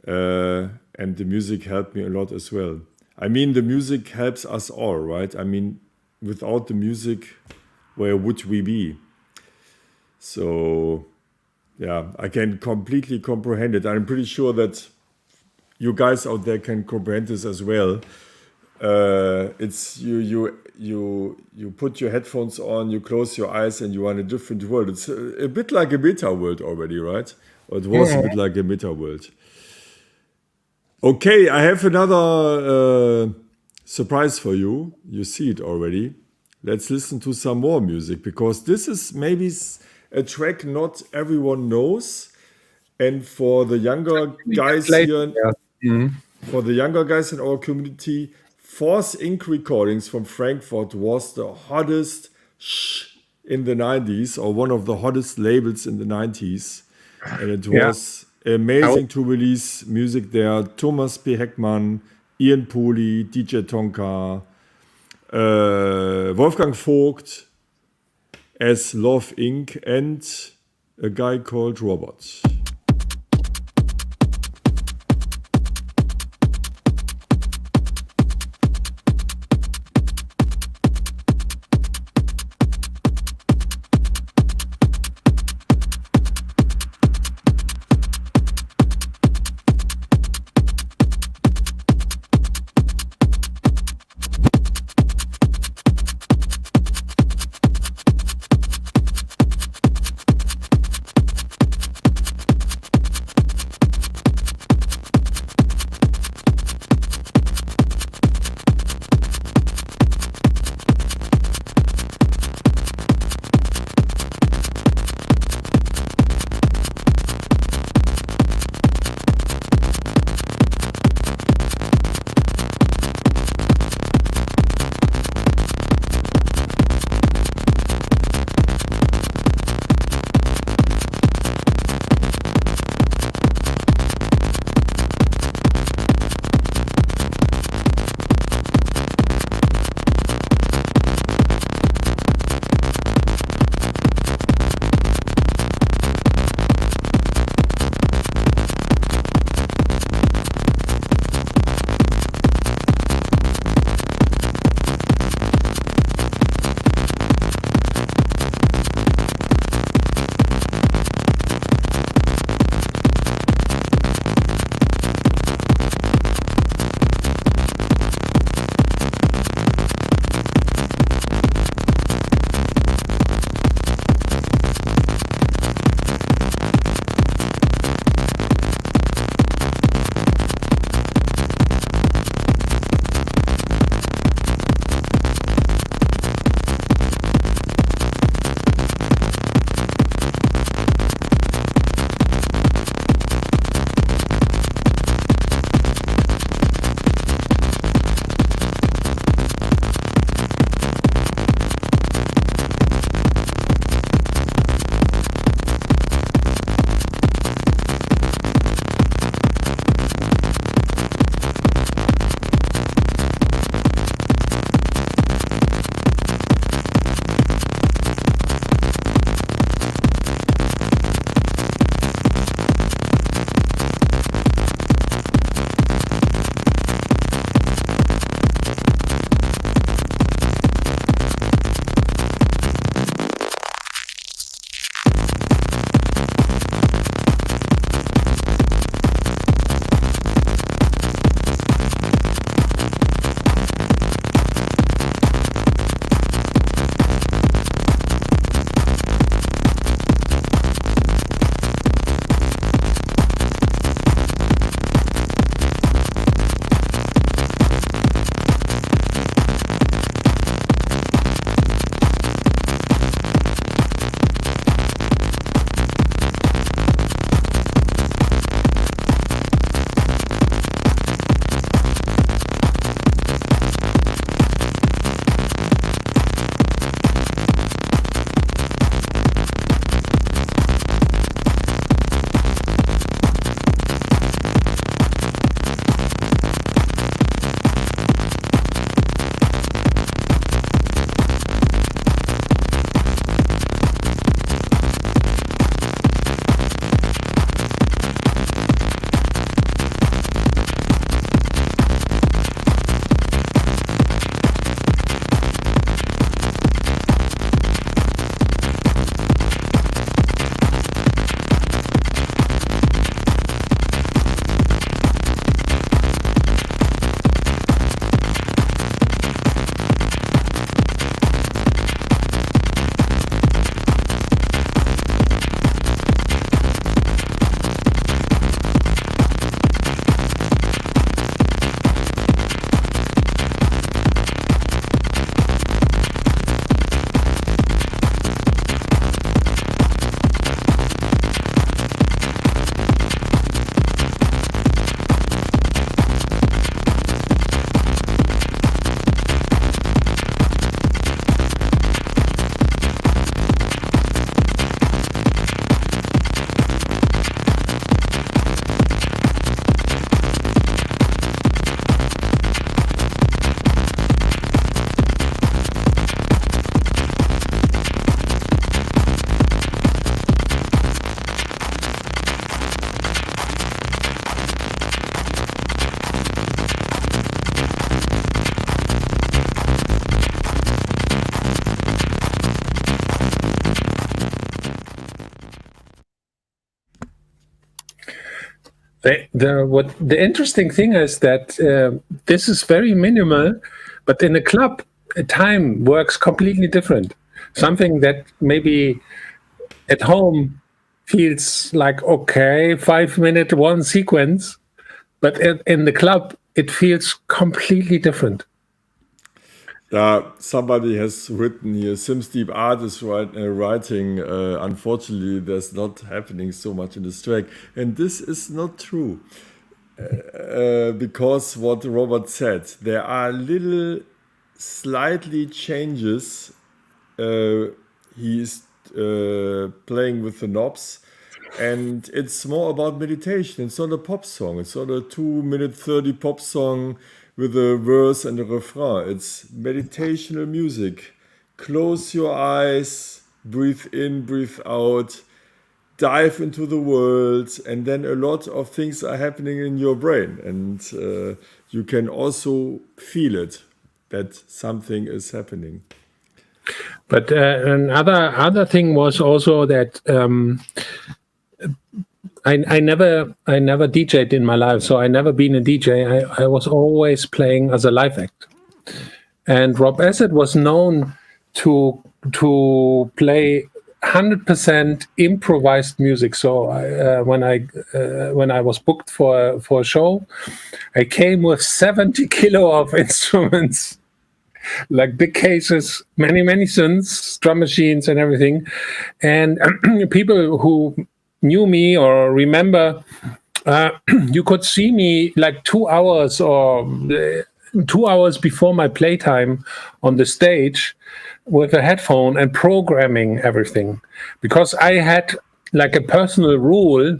And the music helped me a lot as well. I mean, the music helps us all, right? I mean, without the music, where would we be? So, I can completely comprehend it. I'm pretty sure that you guys out there can comprehend this as well. It's you put your headphones on, you close your eyes, and you are in a different world. It's a bit like a meta world already, right? Or it was a bit like a meta world. Okay, I have another surprise for you. You see it already. Let's listen to some more music, because this is maybe a track not everyone knows, and for the younger guys here, for the younger guys in our community, Force Inc. Recordings from Frankfurt was the hottest in the 90s, or one of the hottest labels in the 90s, and it was amazing to release music there. Thomas P. Heckmann, Ian Pooley, DJ Tonka, Wolfgang Vogt as Love Inc. and a guy called Robert. The interesting thing is that this is very minimal, but in a club, time works completely different. Something that maybe at home feels like okay, 5 minute one sequence, but in the club it feels completely different. Somebody has written here, Sims Deep Art is writing, unfortunately, there's not happening so much in this track. And this is not true. Because what Robert said, there are little slightly changes. He's playing with the knobs. And it's more about meditation. It's not a pop song. It's not a 2 minute 30 pop song with a verse and a refrain. It's meditational music. Close your eyes, breathe in, breathe out, dive into the world, and then a lot of things are happening in your brain. And you can also feel it, that something is happening. But another thing was also that I never DJ'd in my life, so I never been a DJ. I was always playing as a live act, and Rob Asset was known to play 100% improvised music. So when I was booked for a show, I came with 70 kilo of instruments, like big cases, many synths, drum machines, and everything, and people who knew me or remember, you could see me like 2 hours or 2 hours before my playtime on the stage with a headphone and programming everything, because I had like a personal rule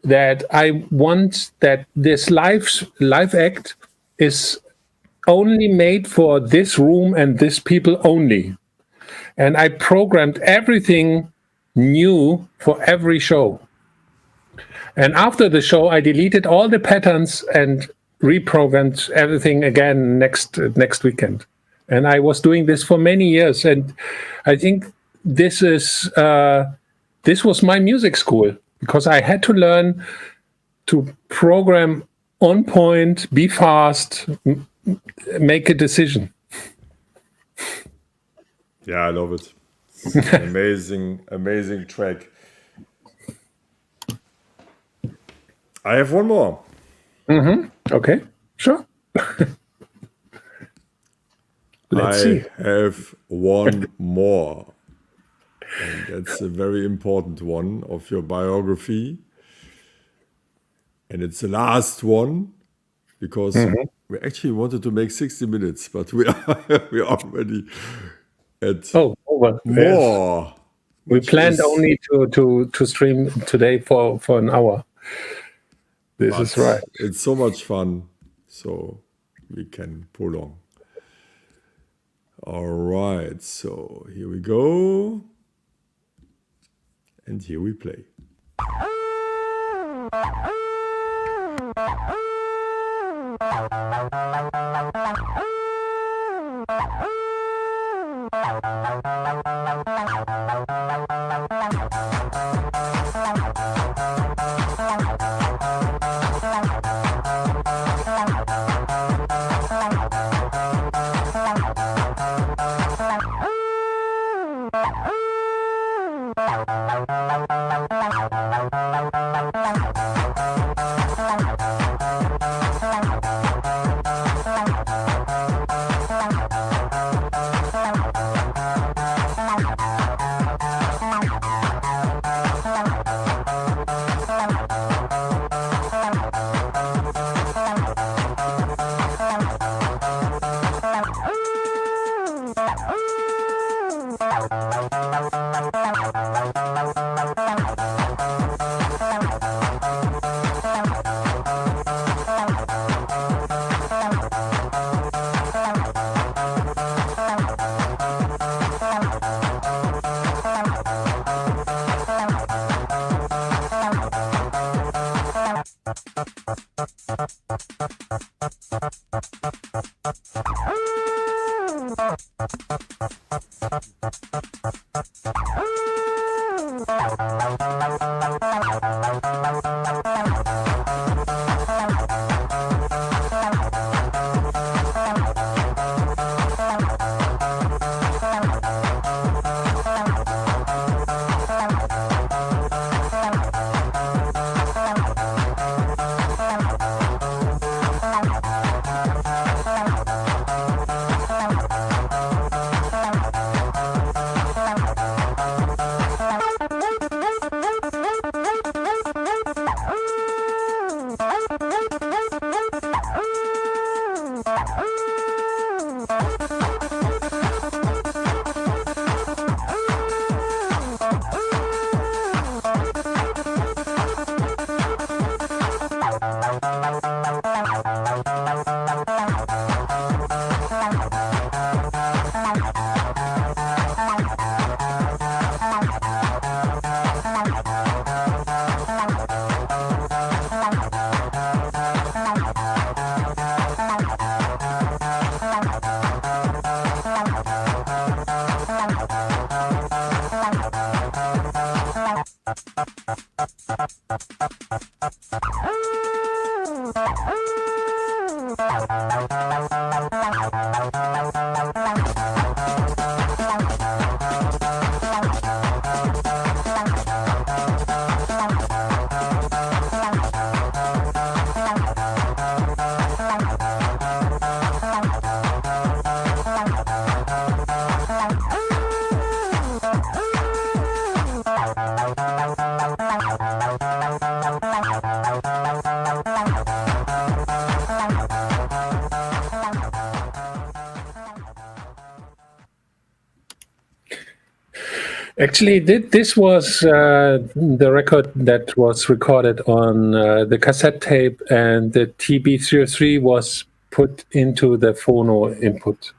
that I want that this live act is only made for this room and this people only. And I programmed everything new for every show. And after the show, I deleted all the patterns and reprogrammed everything again next weekend. And I was doing this for many years. And I think this was my music school, because I had to learn to program on point, be fast, make a decision. Yeah, I love it. It's an amazing track. I have one more. Okay, sure. Let's see. I have one more. And that's a very important one of your biography. And it's the last one, because we actually wanted to make 60 minutes, but we are already at over. more. Yes. We planned only to stream today for an hour. This is right. It's so much fun, so we can prolong. All right, so here we go. And here we play. Actually, this was the record that was recorded on the cassette tape, and the TB-303 was put into the phono input.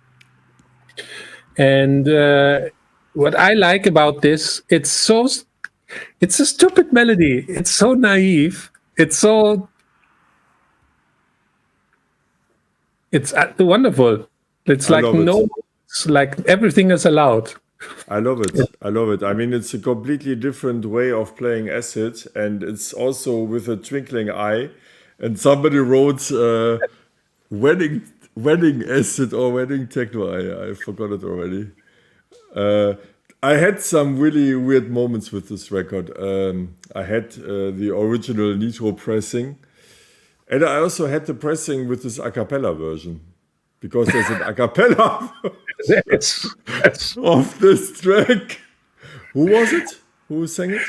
And what I like about this, it's a stupid melody. It's so naive. It's wonderful. It's I like love it. it's like everything is allowed. I love it. I love it. I mean, it's a completely different way of playing acid, and it's also with a twinkling eye. And somebody wrote wedding wedding acid or wedding techno. I forgot it already. Uh, I had some really weird moments with this record. I had the original Nitro pressing, and I also had the pressing with this a cappella version because there's an a cappella It's of this track. Who was it? Who sang it?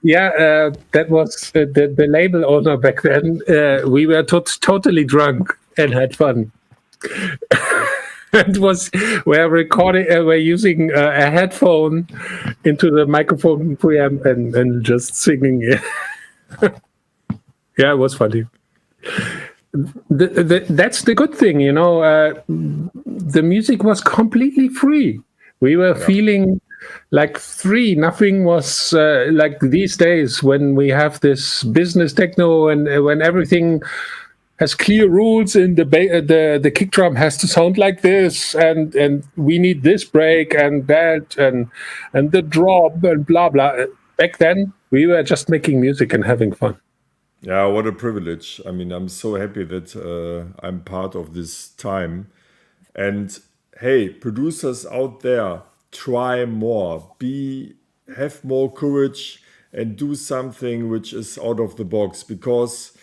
Yeah, that was the label owner back then. We were totally drunk and had fun. It was we're recording. We're using a headphone into the microphone preamp and just singing. Yeah, it was funny. That's the good thing, you know. The music was completely free. We were feeling like free. Nothing was like these days when we have this business techno and when everything has clear rules and the kick drum has to sound like this and we need this break and that and the drop and blah blah. Back then we were just making music and having fun. Yeah, what a privilege. I mean, I'm so happy that I'm part of this time. And hey, producers out there, try more. Have more courage and do something which is out of the box because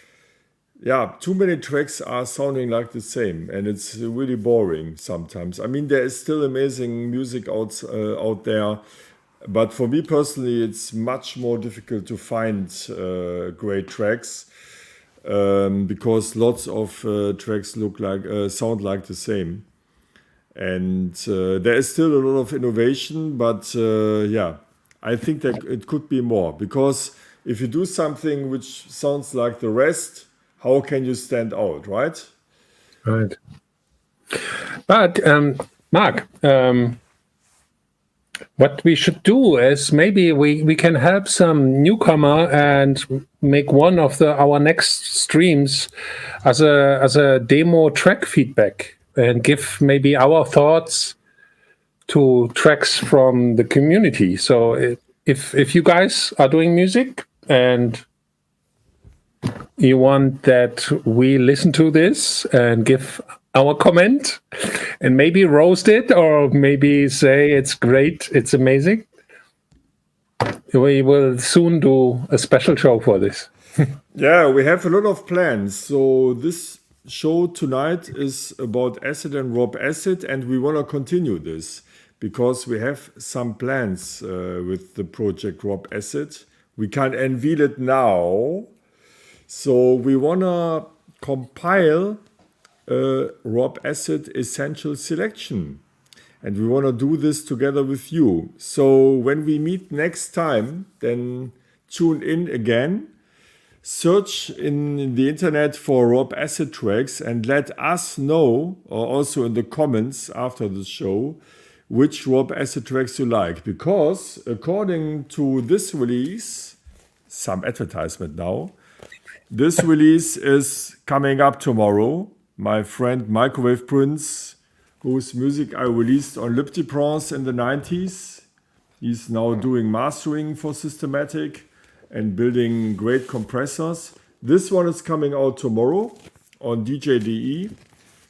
yeah, too many tracks are sounding like the same and it's really boring sometimes. I mean, there is still amazing music out there, but for me personally, it's much more difficult to find great tracks because lots of tracks sound like the same. And there is still a lot of innovation, but yeah, I think that it could be more because if you do something which sounds like the rest, how can you stand out, right? Right. But Mark, what we should do is maybe we can help some newcomer and make one of our next streams as a demo track feedback and give maybe our thoughts to tracks from the community. So if you guys are doing music and you want that we listen to this and give our comment and maybe roast it or maybe say it's great, it's amazing, we will soon do a special show for this. Yeah, we have a lot of plans. So this show tonight is about acid and Rob acid, and we want to continue this because we have some plans with the project Rob acid. We can't unveil it now. So we want to compile a Rob acid essential selection. And we want to do this together with you. So when we meet next time, then tune in again. Search in the internet for Rob acid tracks and let us know, or also in the comments after the show, which Rob acid tracks you like. Because according to this release, some advertisement now, this release is coming up tomorrow. My friend Microwave Prince, whose music I released on Lipti Bronze in the 90s. He's now doing mastering for Systematic. and building great compressors. This one is coming out tomorrow on DJ.de.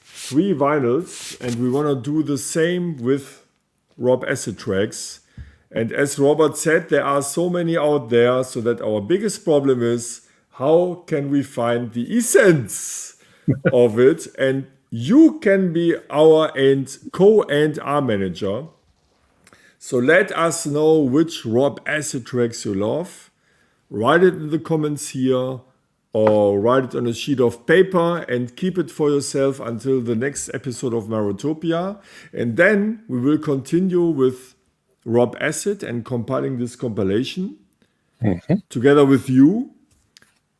3 vinyls, and we want to do the same with Rob Acid tracks. And as Robert said, there are so many out there, so that our biggest problem is how can we find the essence of it? And you can be our co-A&R manager. So let us know which Rob Acid tracks you love. Write it in the comments here, or write it on a sheet of paper and keep it for yourself until the next episode of Marotopia. And then we will continue with Rob Acid and compiling this compilation together with you.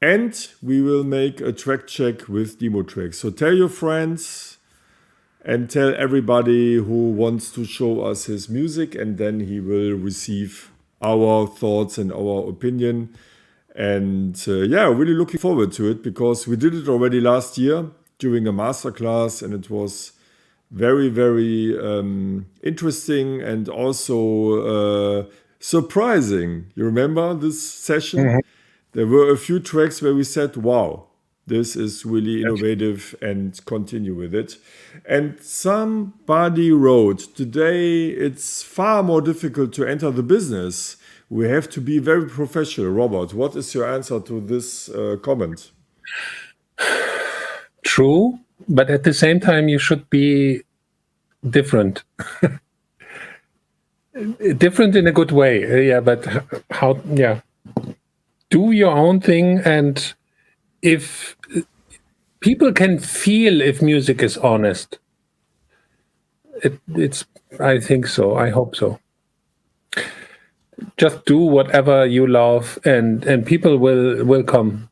And we will make a track check with demo tracks. So tell your friends and tell everybody who wants to show us his music, and then he will receive our thoughts and our opinion. And really looking forward to it, because we did it already last year during a masterclass, and it was very, very interesting and also surprising. You remember this session? There were a few tracks where we said, wow, this is really innovative, and continue with it. And somebody wrote, today it's far more difficult to enter the business. We have to be very professional. Robert, what is your answer to this comment? True, but at the same time, you should be different. Different in a good way. But how, do your own thing. And if people can feel if music is honest, it's, I think so. I hope so. Just do whatever you love, and people will come.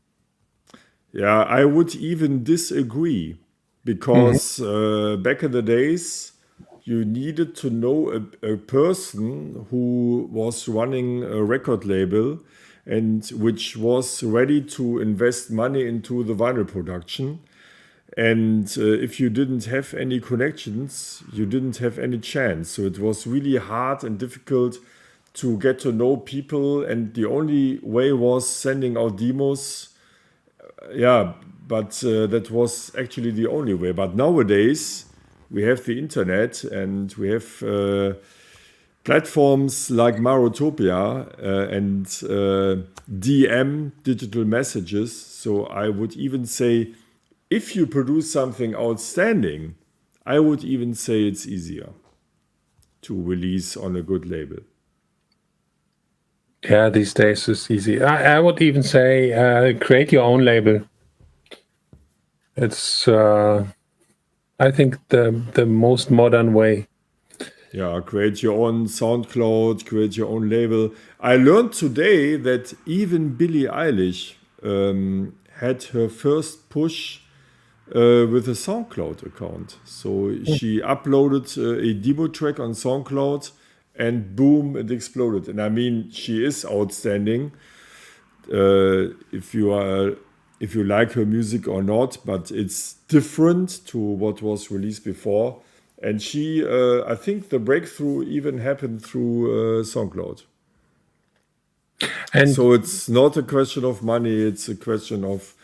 Yeah, I would even disagree, because back in the days, you needed to know a person who was running a record label and which was ready to invest money into the vinyl production. And if you didn't have any connections, you didn't have any chance. So it was really hard and difficult to get to know people, and the only way was sending out demos. But that was actually the only way. But nowadays, we have the internet, and we have platforms like Marotopia and DM, digital messages. So I would even say, if you produce something outstanding, I would even say it's easier to release on a good label. Yeah, these days it's easy. I would even say create your own label. It's, I think, the most modern way. Yeah, create your own SoundCloud, create your own label. I learned today that even Billie Eilish had her first push with a SoundCloud account. So she uploaded a demo track on SoundCloud, and boom, it exploded. And I mean, she is outstanding. If you like her music or not, but it's different to what was released before. And she, I think the breakthrough even happened through SoundCloud. And so it's not a question of money, it's a question of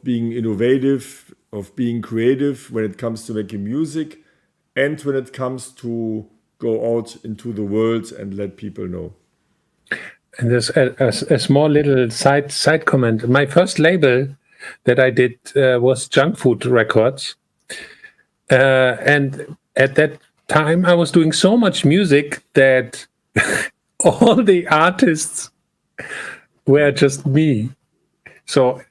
being innovative, of being creative when it comes to making music, and when it comes to go out into the world and let people know. And there's a small little side comment. My first label that I did was Junk Food Records. And at that time, I was doing so much music that all the artists were just me. So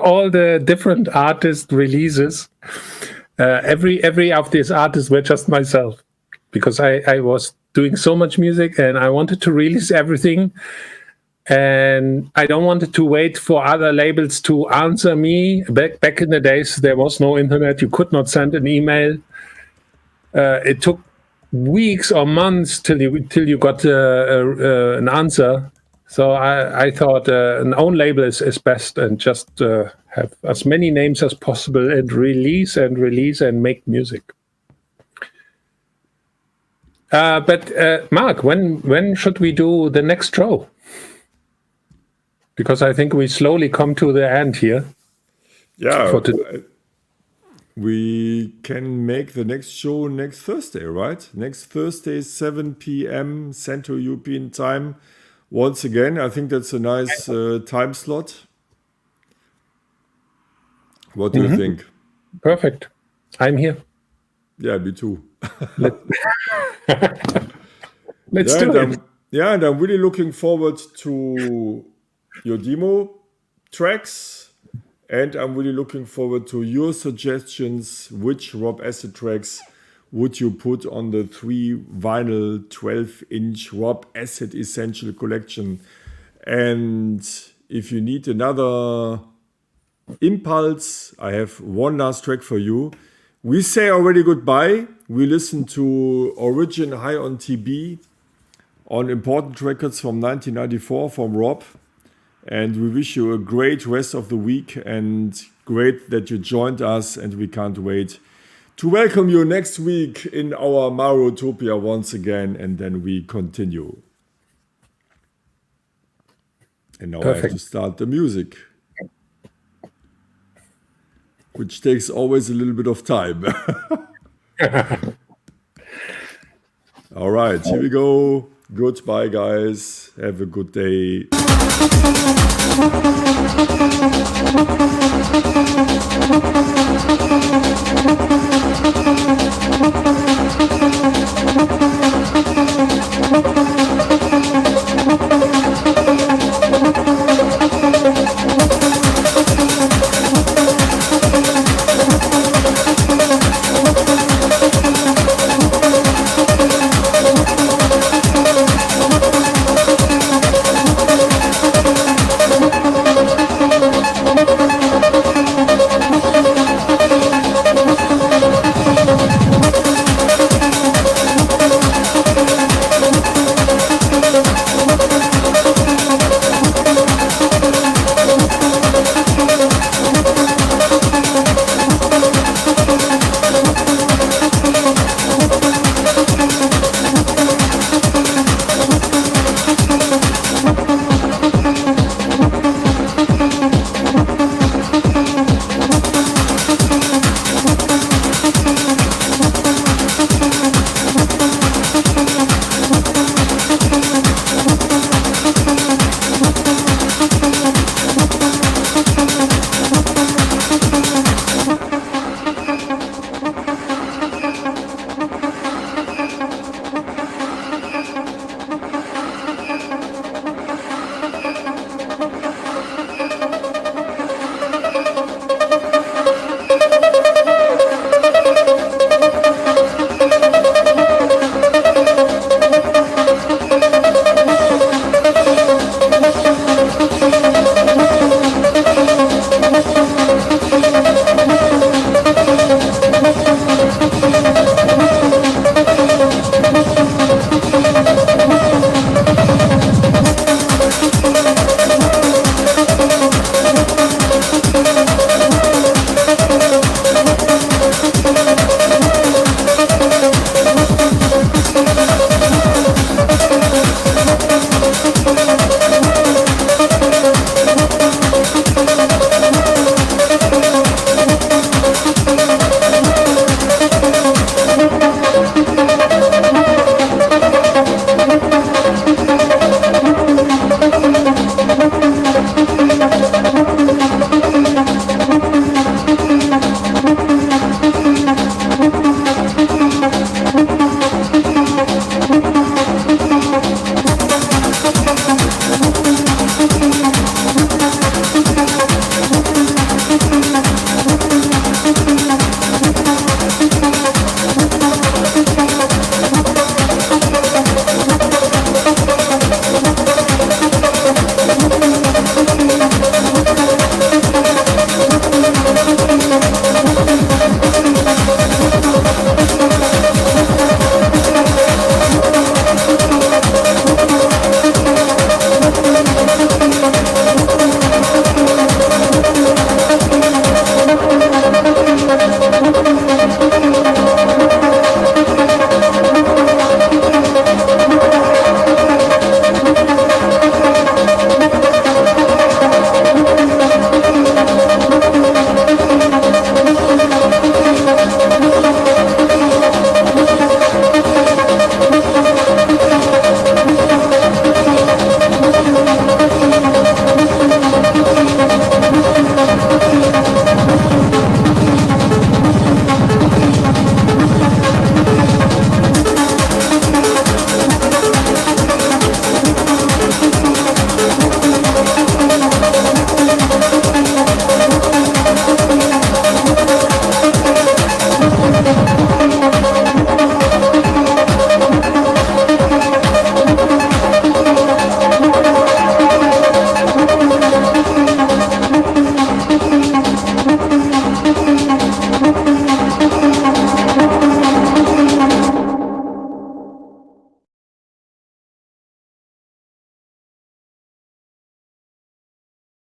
all the different artist releases, every of these artists were just myself, because I was doing so much music and I wanted to release everything. And I don't want to wait for other labels to answer me. Back in the days, there was no internet. You could not send an email. It took weeks or months till you got an answer. So I thought an own label is best, and just have as many names as possible and release and make music. But Marc, when should we do the next show? because I think we slowly come to the end here. Yeah, For today. we can make the next show next Thursday, right? Next Thursday, 7 p.m. Central European Time. Once again, I think that's a nice time slot. What do you think? Perfect. I'm here. Yeah, me too. Let's Yeah, do and it. and I'm really looking forward to your demo tracks, and I'm really looking forward to your suggestions. Which Rob Acid tracks would you put on the 3 vinyl 12-inch Rob Acid Essential Collection? And if you need another impulse, I have one last track for you. We say already goodbye. We listen to Origin High on TB on Important Records from 1994 from Rob. And we wish you a great rest of the week and great that you joined us. And we can't wait to welcome you next week in our Marotopia once again. And then we continue. And now I have to start the music, which takes always a little bit of time. All right, here we go. Goodbye, guys. Have a good day.